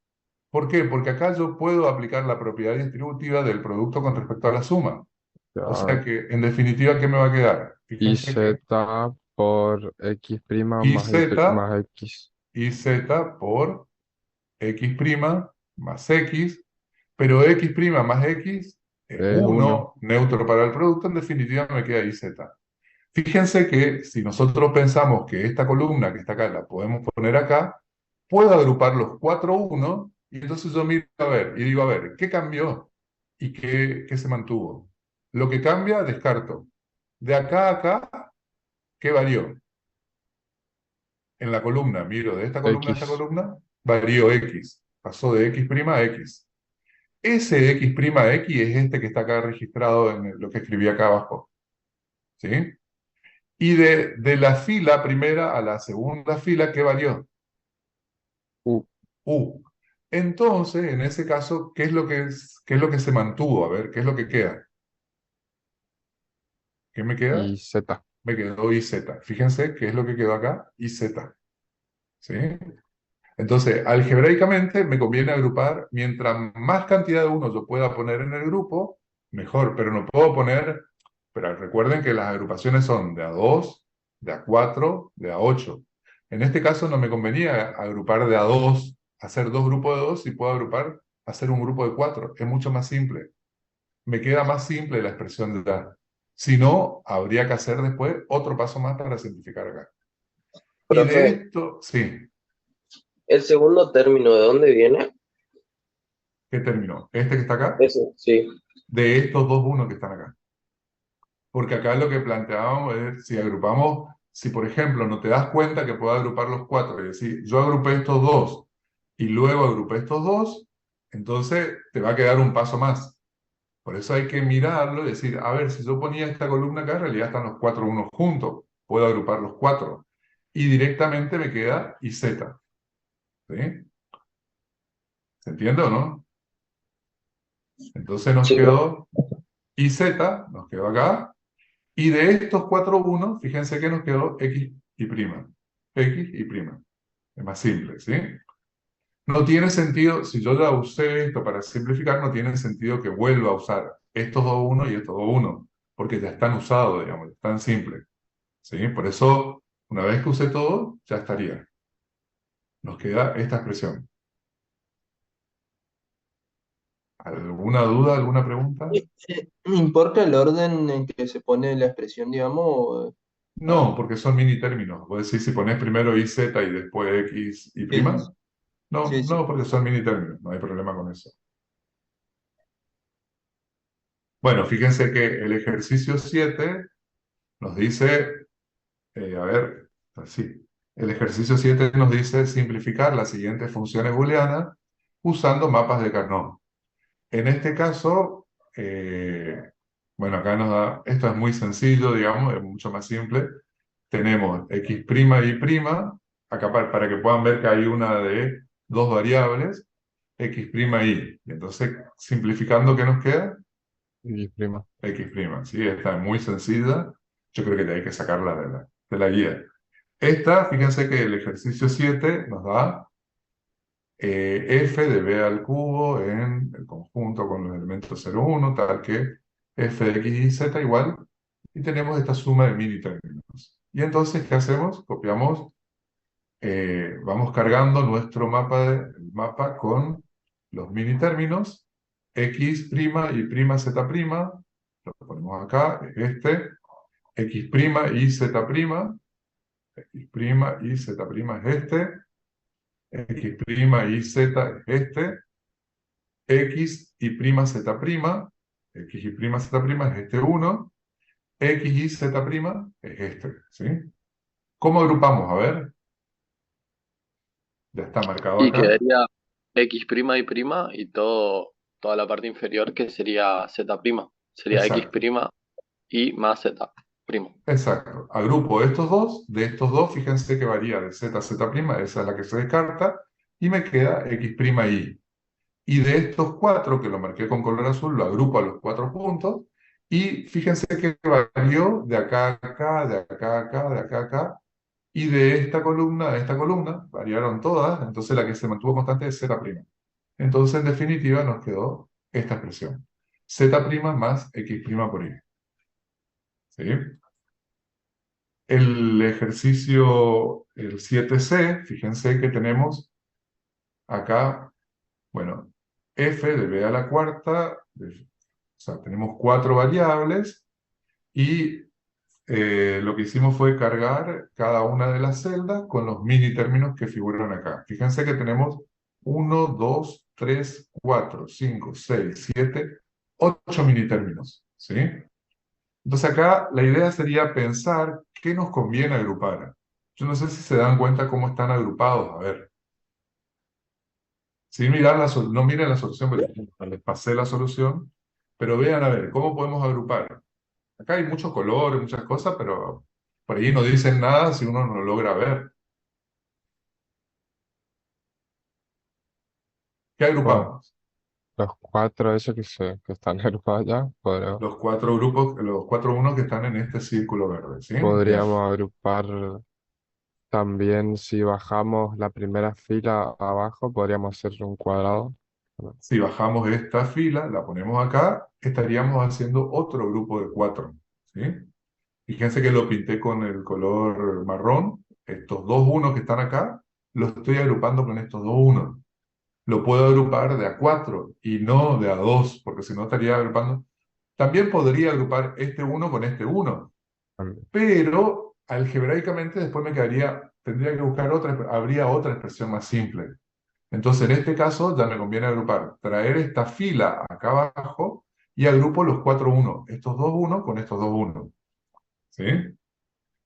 ¿Por qué? Porque acá yo puedo aplicar la propiedad distributiva del producto con respecto a la suma. O sea Ya, que, en definitiva, ¿qué me va a quedar? y Fíjense que Z por X' y más Z, más X. y Z por X' más X, pero X' más X es Es 1. 1, neutro para el producto, en definitiva me queda y Z. Fíjense que si nosotros pensamos que esta columna que está acá la podemos poner acá, puedo agrupar los 4 1 y entonces yo miro a ver y digo, a ver, ¿qué cambió y qué se mantuvo? Lo que cambia, descarto. De acá a acá, ¿qué varió? En la columna, miro, de esta columna a esta X. columna, varió X. Pasó de X' a X. Ese X' X es este que está acá registrado en lo que escribí acá abajo. ¿Sí? Y de la fila primera a la segunda fila, ¿qué varió? U. U. Entonces, en ese caso, qué es lo que se mantuvo? A ver, ¿qué es lo que queda? ¿Qué me queda? Y Z. Me quedó IZ. Fíjense qué es lo que quedó acá, IZ. ¿Sí? Entonces, algebraicamente me conviene agrupar, mientras más cantidad de uno yo pueda poner en el grupo, mejor, pero no puedo poner, pero recuerden que las agrupaciones son de a 2, de a 4, de a 8. En este caso no me convenía agrupar de a 2, hacer dos grupos de 2 y puedo agrupar, hacer un grupo de 4. Es mucho más simple. Me queda más simple la expresión de A. Si no, habría que hacer después otro paso más para simplificar acá. Y de Profe, esto, sí, ¿el segundo término de dónde viene? ¿qué terminó? ¿Este que está acá? Ese, sí. De estos dos 1 que están acá. Porque acá lo que planteábamos es, si por ejemplo no te das cuenta que puedo agrupar los 4, es decir, yo agrupé estos dos y luego agrupé estos dos, entonces te va a quedar un paso más. Por eso hay que mirarlo y decir, a ver, si yo ponía esta columna acá, en realidad están los 4 unos juntos, puedo agrupar los 4. Y directamente me queda IZ. ¿Sí? ¿Se entiende o no? Entonces nos Sí, profe. quedó IZ, nos quedó acá. Y de estos 4 1, fíjense que nos quedó X y prima. X y prima. Es más simple, ¿sí? No tiene sentido, si yo ya usé esto para simplificar, no tiene sentido que vuelva a usar estos dos 1 y estos dos 1, porque ya están usados, digamos, están simples. ¿Sí? Por eso, una vez que use todo, ya estaría. Nos queda esta expresión. ¿Alguna duda, alguna pregunta? ¿Importa el orden en que se pone la expresión, digamos? Ah, No, porque son mini términos. Vos decís, si pones primero y z y después x y prima. sí, No, sí, sí. no, porque son mini términos, no hay problema con eso. Bueno, fíjense que el ejercicio 7 nos dice A ver, así. El ejercicio 7 nos dice simplificar las siguientes funciones booleanas usando mapas de Carnot. En este caso, bueno, acá nos da, esto es muy sencillo, digamos, es mucho más simple. Tenemos x' y', acá para que puedan ver que hay una de dos variables, x' y. Y entonces, simplificando, ¿qué nos queda? Y prima. X', ¿sí? Esta es muy sencilla. Yo creo que hay que sacarla de la guía. Esta, fíjense que el ejercicio 7 nos da f de b al cubo en el conjunto con los elementos 0, 1, tal que f de x y z igual, y tenemos esta suma de mini términos. Y entonces, ¿qué hacemos? Copiamos, vamos cargando nuestro el mapa con los mini términos, x' y prima z', lo ponemos acá, es este, x' y z', x' y z' es este, x' y z es este, x y prima z', x y prima z' es este 1, x y z' es este, ¿sí? ¿Cómo agrupamos? A ver, ya está marcado Y acá. quedaría x' y prima y toda la parte inferior que sería z'. Sería x' Exacto, y más z'. exacto. Agrupo estos dos, de estos dos, fíjense que varía de z a z', esa es la que se descarta, y me queda x' y. Y de estos cuatro, que lo marqué con color azul, lo agrupo a los cuatro puntos. Y fíjense que varió de acá a acá, de acá a acá, de acá a acá. Y de esta columna a esta columna, variaron todas. Entonces la que se mantuvo constante es Z'. Entonces, en definitiva, nos quedó esta expresión. Z' más X' por Y. ¿Sí? El ejercicio, el 7C, fíjense que tenemos acá, bueno, f de b a la cuarta, o sea, tenemos cuatro variables y lo que hicimos fue cargar cada una de las celdas con los mini términos que figuran acá. Fíjense que tenemos 1, 2, 3, 4, 5, 6, 7, 8 mini términos, ¿sí? Entonces acá la idea sería pensar qué nos conviene agrupar. Yo no sé si se dan cuenta cómo están agrupados. A ver, sin mirar no miren la solución, pero les pasé la solución, pero vean a ver, ¿cómo podemos agrupar? Acá hay mucho color, muchas cosas, pero por ahí no dicen nada si uno no lo logra ver. ¿Qué Bueno, agrupamos? los cuatro esos que están agrupados ya, Los cuatro grupos, los cuatro unos que están en este círculo verde, ¿sí? Bien. podríamos agrupar también si bajamos la primera fila abajo, podríamos hacer un cuadrado. Si bajamos esta fila, la ponemos acá, estaríamos haciendo otro grupo de cuatro, ¿sí? Fíjense que lo pinté con el color marrón. Estos dos unos que están acá, los estoy agrupando con estos dos unos. Lo puedo agrupar de a 4 y no de a 2, porque si no estaría agrupando. También podría agrupar este uno con este uno, También. pero algebraicamente después me quedaría, tendría que buscar otra, habría otra expresión más simple. Entonces, en este caso, ya me conviene agrupar, traer esta fila acá abajo y agrupo los cuatro unos, estos dos unos con estos dos unos. ¿Sí?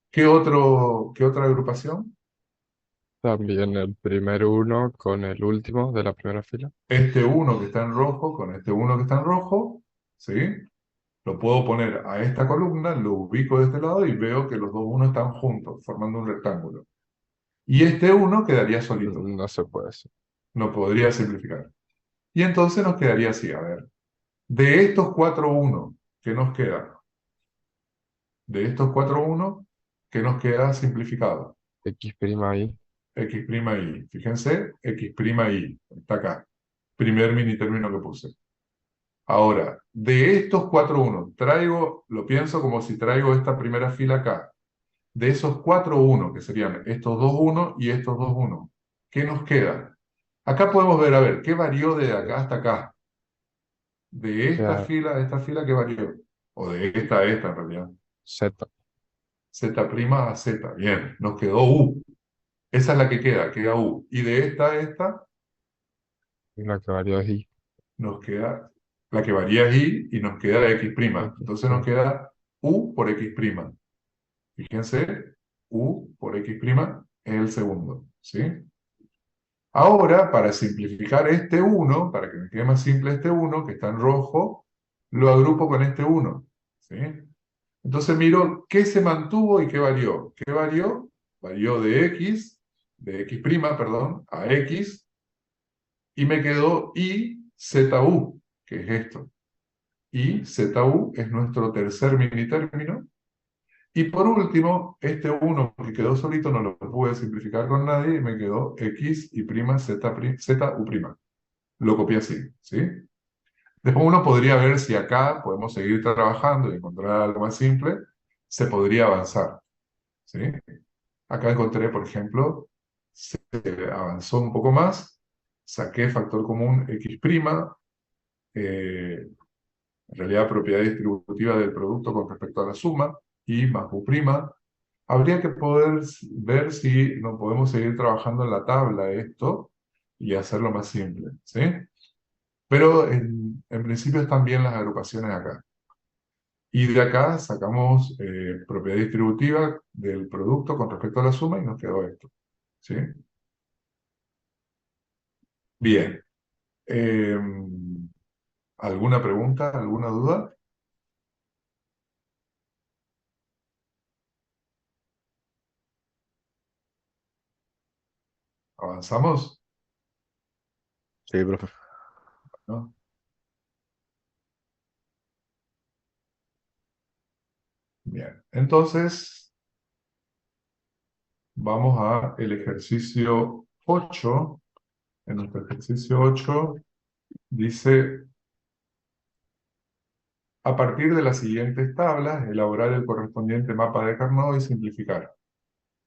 ¿Qué otra agrupación? También el primer uno con el último de la primera fila. Este uno que está en rojo con este uno que está en rojo, ¿sí? Lo puedo poner a esta columna, lo ubico de este lado y veo que los dos unos están juntos, formando un rectángulo. Y este uno quedaría solito, No se puede hacer. no podría simplificar. Y entonces nos quedaría así, a ver, de estos cuatro unos, ¿qué nos queda? De estos cuatro unos, ¿qué nos queda simplificado? X' y. X' y. Fíjense, X' y. Está acá. Primer mini término que puse. Ahora, de estos cuatro unos, lo pienso como si traigo esta primera fila acá. De esos cuatro unos, que serían estos dos unos y estos dos unos, ¿qué nos queda? Acá podemos ver, a ver, ¿qué varió de acá hasta acá? De esta Queda fila a esta fila, ¿qué varió? O de esta a esta, en realidad. Z. Z' a Z. Bien, nos quedó U. Esa es la que queda U. Y de esta a esta, Y la que varió es Y. nos queda, la que varía es Y y nos queda X'. X'. Entonces nos queda U por X'. Fíjense, U por X' es el segundo, ¿sí? Ahora, para simplificar este 1, para que me quede más simple este 1, que está en rojo, lo agrupo con este 1, ¿sí? Entonces miro qué se mantuvo y qué varió. ¿Qué varió? Varió de X, perdón, a X, y me quedó IZU, que es esto. IZU es nuestro tercer mini término. Y por último, este 1 que quedó solito no lo pude simplificar con nadie y me quedó X y prima ZU prima. Lo copié así, ¿sí? Después uno podría ver si acá podemos seguir trabajando y encontrar algo más simple, se podría avanzar, ¿sí? Acá encontré, por ejemplo, se avanzó un poco más, saqué factor común X', en realidad propiedad distributiva del producto con respecto a la suma, y más U'. Habría que poder ver si no podemos seguir trabajando en la tabla esto y hacerlo más simple, ¿sí? Pero en principio están bien las agrupaciones acá. Y de acá sacamos propiedad distributiva del producto con respecto a la suma y nos quedó esto, ¿sí? Bien. ¿Alguna pregunta? ¿Alguna duda? ¿Avanzamos? Sí, profe. ¿No? Bien. Entonces, vamos a el ejercicio 8. En nuestro ejercicio 8 dice, a partir de las siguientes tablas, elaborar el correspondiente mapa de Carnot y simplificar.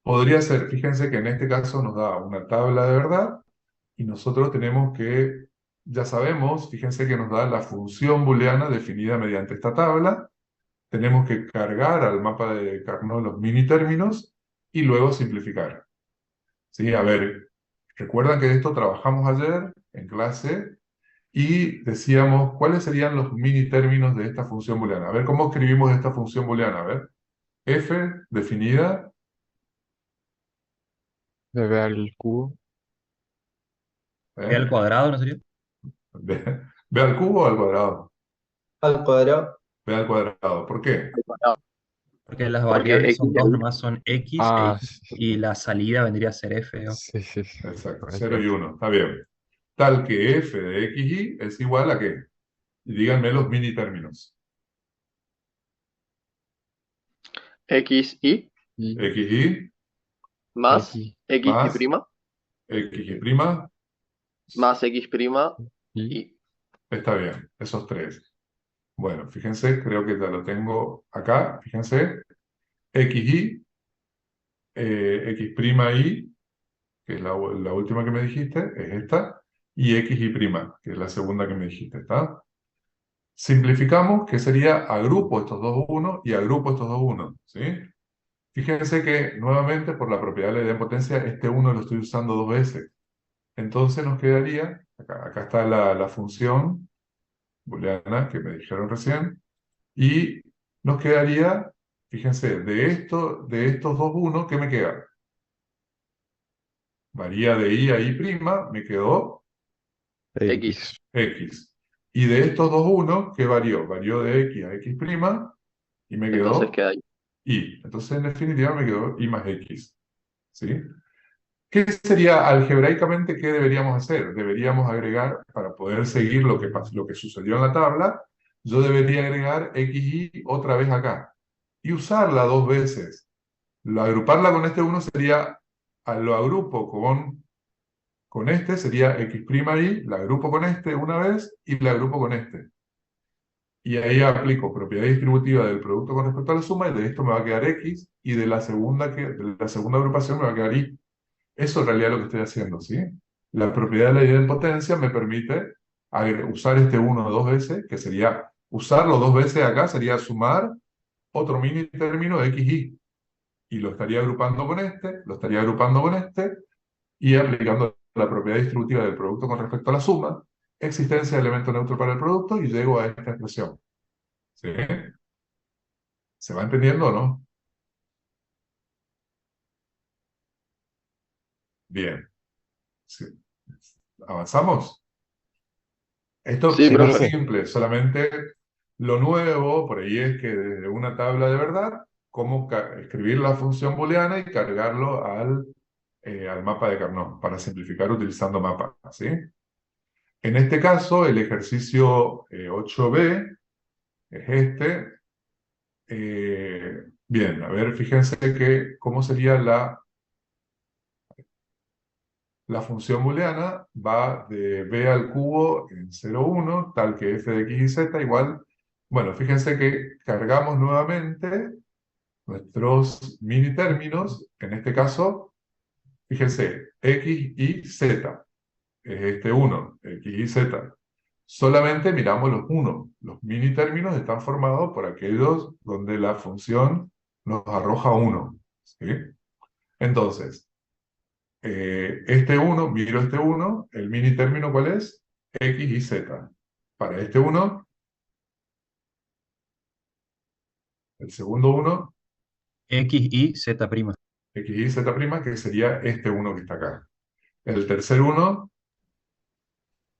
Podría ser, fíjense que en este caso nos da una tabla de verdad y nosotros tenemos que, ya sabemos, fíjense que nos da la función booleana definida mediante esta tabla. Tenemos que cargar al mapa de Carnot los mini términos y luego simplificar. ¿Sí? A ver, recuerdan que de esto trabajamos ayer en clase y decíamos cuáles serían los mini términos de esta función booleana. A ver, ¿cómo escribimos esta función booleana? A ver, f definida, De B al cubo. ¿B al ¿eh? cuadrado no sería? B al cubo o al cuadrado. Al cuadrado. B al cuadrado. ¿Por qué? Porque las Porque variables X son es dos, U. nomás son X Ah, sí, y la salida vendría a ser F, ¿no? sí, sí, sí. Exacto, Ok. 0 y 1. Está bien. Tal que f de x y es igual a qué. Y díganme los mini términos. XY Y X y más X XY más x y prima. más X' y y Está bien, esos tres. Bueno, fíjense, creo que ya lo tengo acá. Fíjense, xy, x'y, que es la última que me dijiste, es esta, y xy', que es la segunda que me dijiste, ¿está? Simplificamos, que sería agrupo estos dos unos y agrupo estos dos unos, ¿sí? Fíjense que nuevamente por la propiedad de la idempotencia, este 1 lo estoy usando dos veces. Entonces nos quedaría, acá está la función booleana que me dijeron recién, y nos quedaría, fíjense, de estos dos unos, ¿qué me queda? Varía de i a i prima, me quedó X. x. Y de estos dos unos, ¿qué varió? Varió de x a x prima y me Entonces quedó queda ahí. y. Entonces, en definitiva, me quedó i más x. ¿Sí? ¿Qué sería algebraicamente qué deberíamos hacer? Deberíamos agregar, para poder seguir lo que sucedió en la tabla, yo debería agregar xy otra vez acá y usarla dos veces. Agruparla con este 1 sería, lo agrupo con este, sería x'y, la agrupo con este una vez y la agrupo con este. Y ahí aplico propiedad distributiva del producto con respecto a la suma y de esto me va a quedar x y de la segunda agrupación me va a quedar y. Eso en realidad es lo que estoy haciendo, ¿sí? La propiedad de la idempotencia me permite usar este 1 dos veces, que sería usarlo dos veces acá, sería sumar otro mini término de x, y lo estaría agrupando con este, lo estaría agrupando con este, y aplicando la propiedad distributiva del producto con respecto a la suma, existencia de elemento neutro para el producto, y llego a esta expresión. ¿Sí? ¿Se va entendiendo o no? Bien. Sí. ¿Avanzamos? Esto Sí, es muy profe. simple, solamente lo nuevo por ahí es que desde una tabla de verdad, cómo escribir la función booleana y cargarlo al mapa de Carnot, para simplificar utilizando mapas, ¿sí? En este caso, el ejercicio 8b es este. Bien, a ver, fíjense que cómo sería la función booleana. Va de b al cubo en 0, 1, tal que f de x y z igual. Bueno, fíjense que cargamos nuevamente nuestros mini términos. En este caso, fíjense, x y z. Es este 1, x y z. Solamente miramos los 1. Los mini términos están formados por aquellos donde la función nos arroja 1. ¿Sí? Entonces, este 1, miro este 1, el mini término ¿cuál es? X y Z. Para este 1, el segundo 1, X y Z prima. X y Z prima, que sería este 1 que está acá. El tercer 1,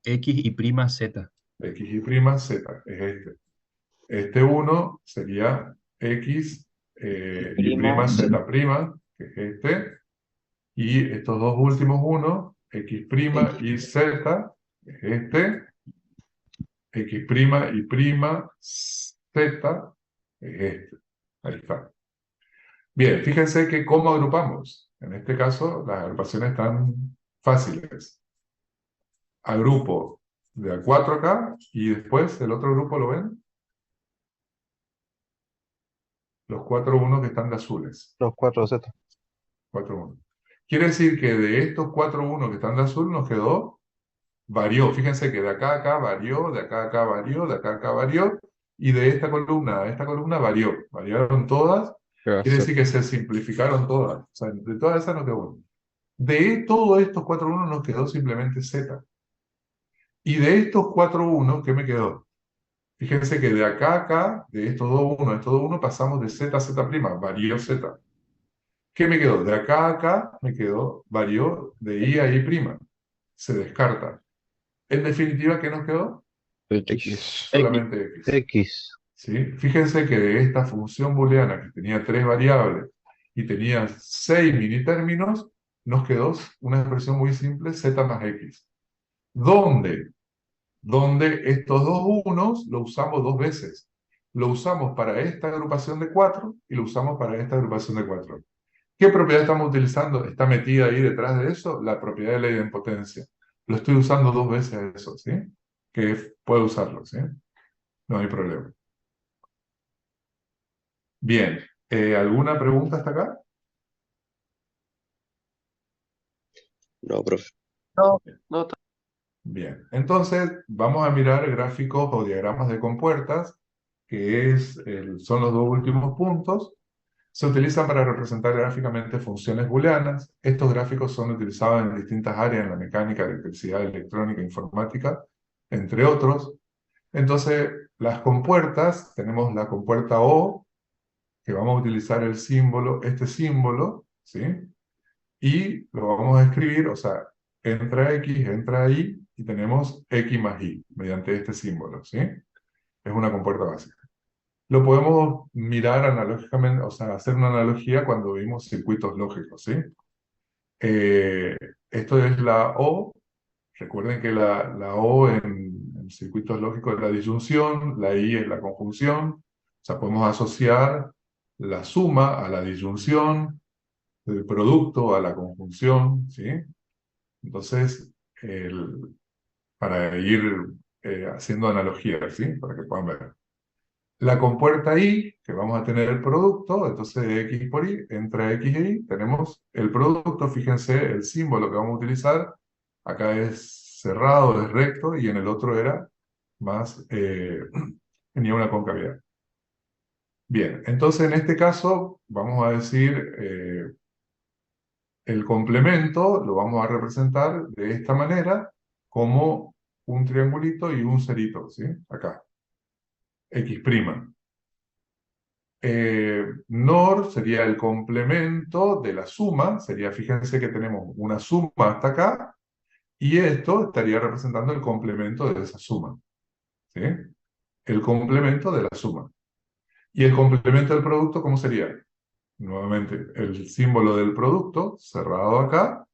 X y prima Z. X y prima Z, es este. Este 1 sería X y prima Z prima, que es este. Y estos dos últimos 1, X prima y Z, es este. X prima y prima Z, es este. Ahí está. Bien, fíjense que cómo agrupamos. En este caso, las agrupaciones están fáciles. Agrupo de a 4 acá y después el otro grupo, ¿lo ven? Los 4 unos que están de azules. Los 4Z. 4 1. Quiere decir que de estos 4 1 que están de azul nos quedó, varió. Fíjense que de acá a acá varió, de acá a acá varió, de acá a acá varió, y de esta columna a esta columna varió. Variaron todas. ¿Qué Quiere hacer? decir que se simplificaron todas. O sea, de todas esas nos quedó una. De todos estos 4 1 nos quedó simplemente Z. Y de estos 4 1, ¿qué me quedó? Fíjense que de acá a acá, de estos 2 1 a estos 2 1, pasamos de Z a Z', varió Z. ¿Qué me quedó? De acá a acá me quedó, varió de I a I'. Se descarta. En definitiva, ¿qué nos quedó? X. Solamente X. X. ¿Sí? Fíjense que de esta función booleana que tenía 3 variables y tenía 6 mini términos, nos quedó una expresión muy simple, Z más X. ¿Dónde? Donde estos dos unos lo usamos dos veces. Lo usamos para esta agrupación de 4 y lo usamos para esta agrupación de 4. ¿Qué propiedad estamos utilizando? Está metida ahí detrás de eso, la propiedad de la idempotencia. Lo estoy usando dos veces eso, ¿sí? Que puedo usarlo, ¿sí? No hay problema. Bien, ¿alguna pregunta hasta acá? No, profe. No, no, Bien, entonces vamos a mirar gráficos o diagramas de compuertas, que son los dos últimos puntos. Se utilizan para representar gráficamente funciones booleanas. Estos gráficos son utilizados en distintas áreas, en la mecánica, electricidad, electrónica, informática, entre otros. Entonces, las compuertas, tenemos la compuerta O, que vamos a utilizar el símbolo, este símbolo, ¿sí? Y lo vamos a escribir, o sea, entra X, entra Y, y tenemos X más Y, mediante este símbolo, ¿sí? Es una compuerta básica. Lo podemos mirar analógicamente, o sea, hacer una analogía cuando vimos circuitos lógicos, ¿sí? Esto es la O. Recuerden que la O en circuitos lógicos es la disyunción, la I es la conjunción. O sea, podemos asociar la suma a la disyunción, el producto a la conjunción, ¿sí? Entonces, para ir haciendo analogías, ¿sí? Para que puedan ver. La compuerta I, que vamos a tener el producto, entonces de X por Y, entra X e Y, tenemos el producto, fíjense el símbolo que vamos a utilizar, acá es cerrado, es recto, y en el otro era más, tenía una concavidad. Bien, entonces en este caso vamos a decir, el complemento lo vamos a representar de esta manera, como un triangulito y un cerito, ¿sí? Acá, X'. NOR sería el complemento de la suma, sería, fíjense que tenemos una suma hasta acá, y esto estaría representando el complemento de esa suma, ¿sí? El complemento de la suma. ¿Y el complemento del producto cómo sería? Nuevamente, el símbolo del producto cerrado acá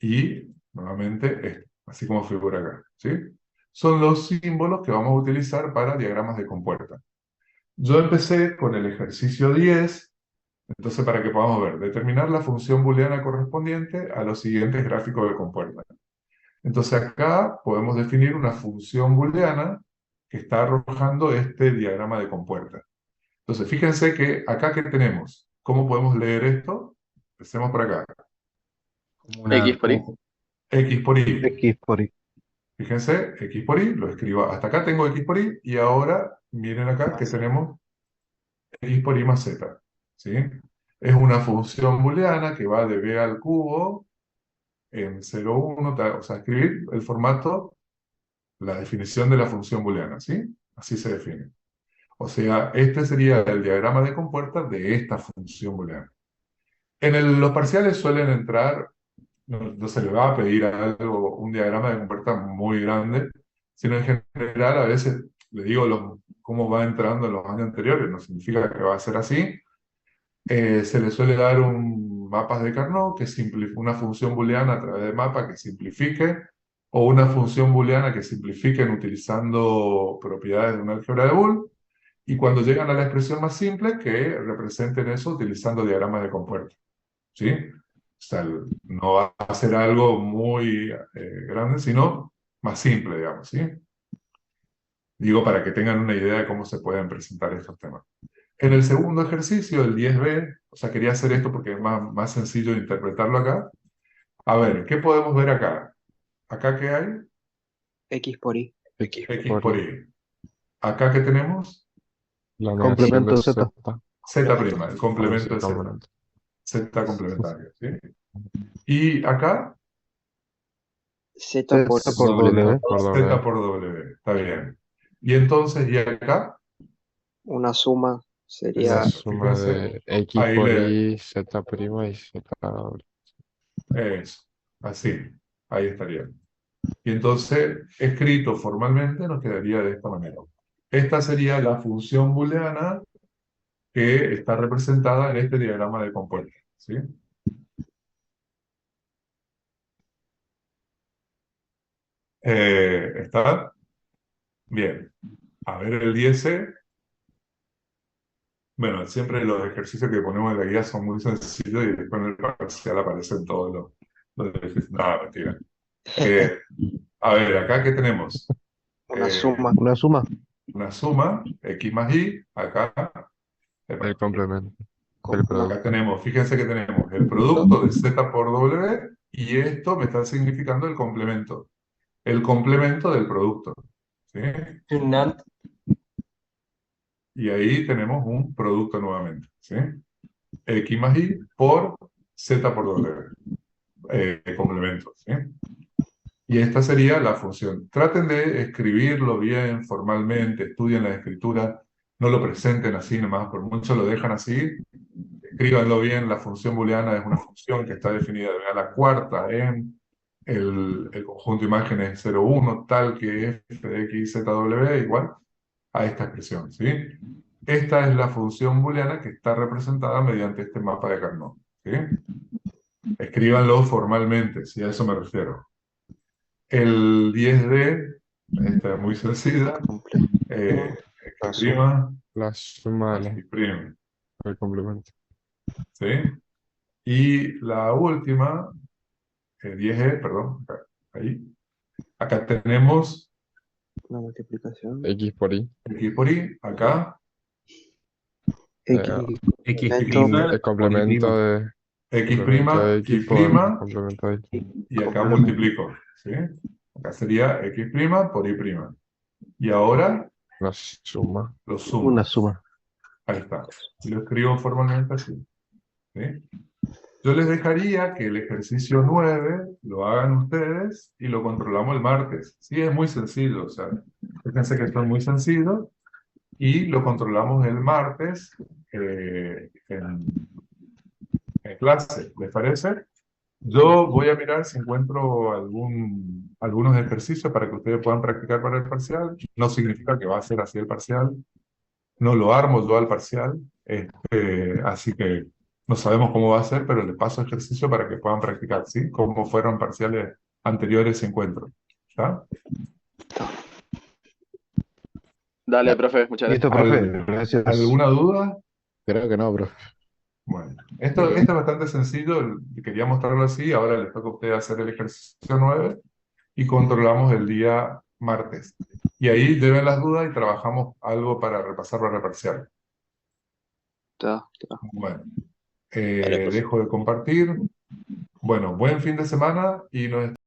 y nuevamente esto, así como figura acá, ¿sí? Son los símbolos que vamos a utilizar para diagramas de compuerta. Yo empecé con el ejercicio 10, entonces para que podamos ver, determinar la función booleana correspondiente a los siguientes gráficos de compuerta. Entonces acá podemos definir una función booleana que está arrojando este diagrama de compuerta. Entonces fíjense que acá que tenemos, ¿cómo podemos leer esto? Empecemos por acá. Como X por Y. X por Y. X por Y. Fíjense, X por Y, lo escribo. Hasta acá tengo X por Y y ahora miren acá que tenemos X por Y más Z. ¿Sí? Es una función booleana que va de B al cubo en 0, 1, o sea, escribir el formato, la definición de la función booleana, ¿sí? Así se define. O sea, este sería el diagrama de compuerta de esta función booleana. Los parciales suelen entrar, no se le va a pedir algo, un diagrama de compuerta muy grande, sino en general a veces, le digo cómo va entrando en los años anteriores, no significa que va a ser así. Se le suele dar un mapas de Carnot, que una función booleana a través de mapa que simplifique, o una función booleana que simplifiquen utilizando propiedades de una álgebra de Boole, y cuando llegan a la expresión más simple, que representen eso utilizando diagramas de compuerta. ¿Sí? O sea, no va a ser algo muy grande, sino más simple, digamos, ¿sí? Digo, para que tengan una idea de cómo se pueden presentar estos temas. En el segundo ejercicio, el 10b, o sea, quería hacer esto porque es más sencillo de interpretarlo acá. A ver, ¿qué podemos ver acá? ¿Acá qué hay? X por Y. X X por por Y. Y. ¿Acá qué tenemos? La negación Complemento de Z. Z. Z', el Ah, complemento de sí, Z. complemento. Z complementario, ¿sí? Y acá, Z por Z por W. Por Z W. por W, está bien. Y entonces, ¿y acá? una suma sería La Exacto, suma fíjense, de X ahí por Y, Z' y Z doble. eso, así, ahí estaría. Y entonces, escrito formalmente, nos quedaría de esta manera. Esta sería la función booleana que está representada en este diagrama de compuerta, ¿sí? ¿Está? Bien. A ver el 10C. Bueno, siempre los ejercicios que ponemos en la guía son muy sencillos y después en el parcial aparecen todos los ejercicios. No, mentira. A ver, acá ¿qué tenemos? una Eh, suma. Una suma. una suma, X más Y, acá, El complemento. El acá producto. tenemos, fíjense que tenemos el producto de Z por W y esto me está significando el complemento del producto, ¿sí? Un NAND. Y ahí tenemos un producto nuevamente, ¿sí? X más Y por Z por W, complemento, ¿sí? Y esta sería la función. Traten de escribirlo bien, formalmente, estudien la escritura, no lo presenten así nomás, por mucho lo dejan así, escríbanlo bien, la función booleana es una función que está definida de B a la cuarta en el conjunto de imágenes 0, 1, tal que f de x, z, w igual a esta expresión, ¿sí? Esta es la función booleana que está representada mediante este mapa de Carnot, ¿sí? Escríbanlo formalmente, si a eso me refiero. El 10D, esta es muy sencilla, X', La suma de X', el complemento. ¿sí? Y la última, 10E, perdón, ahí. Acá tenemos La multiplicación. X por Y. X por Y, acá, X X' complemento El complemento de X', complemento de Y', X por complemento de X. y acá multiplico, ¿sí? Acá sería X' por Y'. Y ahora La suma. lo sumo. Una suma. Ahí está. Y lo escribo formalmente así, ¿sí? Yo les dejaría que el ejercicio 9 lo hagan ustedes y lo controlamos el martes. Sí, es muy sencillo, o sea, fíjense que esto es muy sencillo y lo controlamos el martes en clase. ¿Les parece? Yo voy a mirar si encuentro algunos ejercicios para que ustedes puedan practicar para el parcial. No significa que va a ser así el parcial. No lo armo yo al parcial. Así que no sabemos cómo va a ser, pero les paso ejercicio para que puedan practicar, ¿sí? Cómo fueron parciales anteriores encuentros. ¿Está? Dale, profe, muchas gracias. Listo, profe, gracias. ¿Alguna duda? Creo que no, profe. Bueno, esto es bastante sencillo. Quería mostrarlo así. Ahora les toca a ustedes hacer el ejercicio 9 y controlamos el día martes. Y ahí deben las dudas y trabajamos algo para repasar para el parcial. Está. Bueno, Dale, profe. dejo de compartir. Bueno, buen fin de semana y nos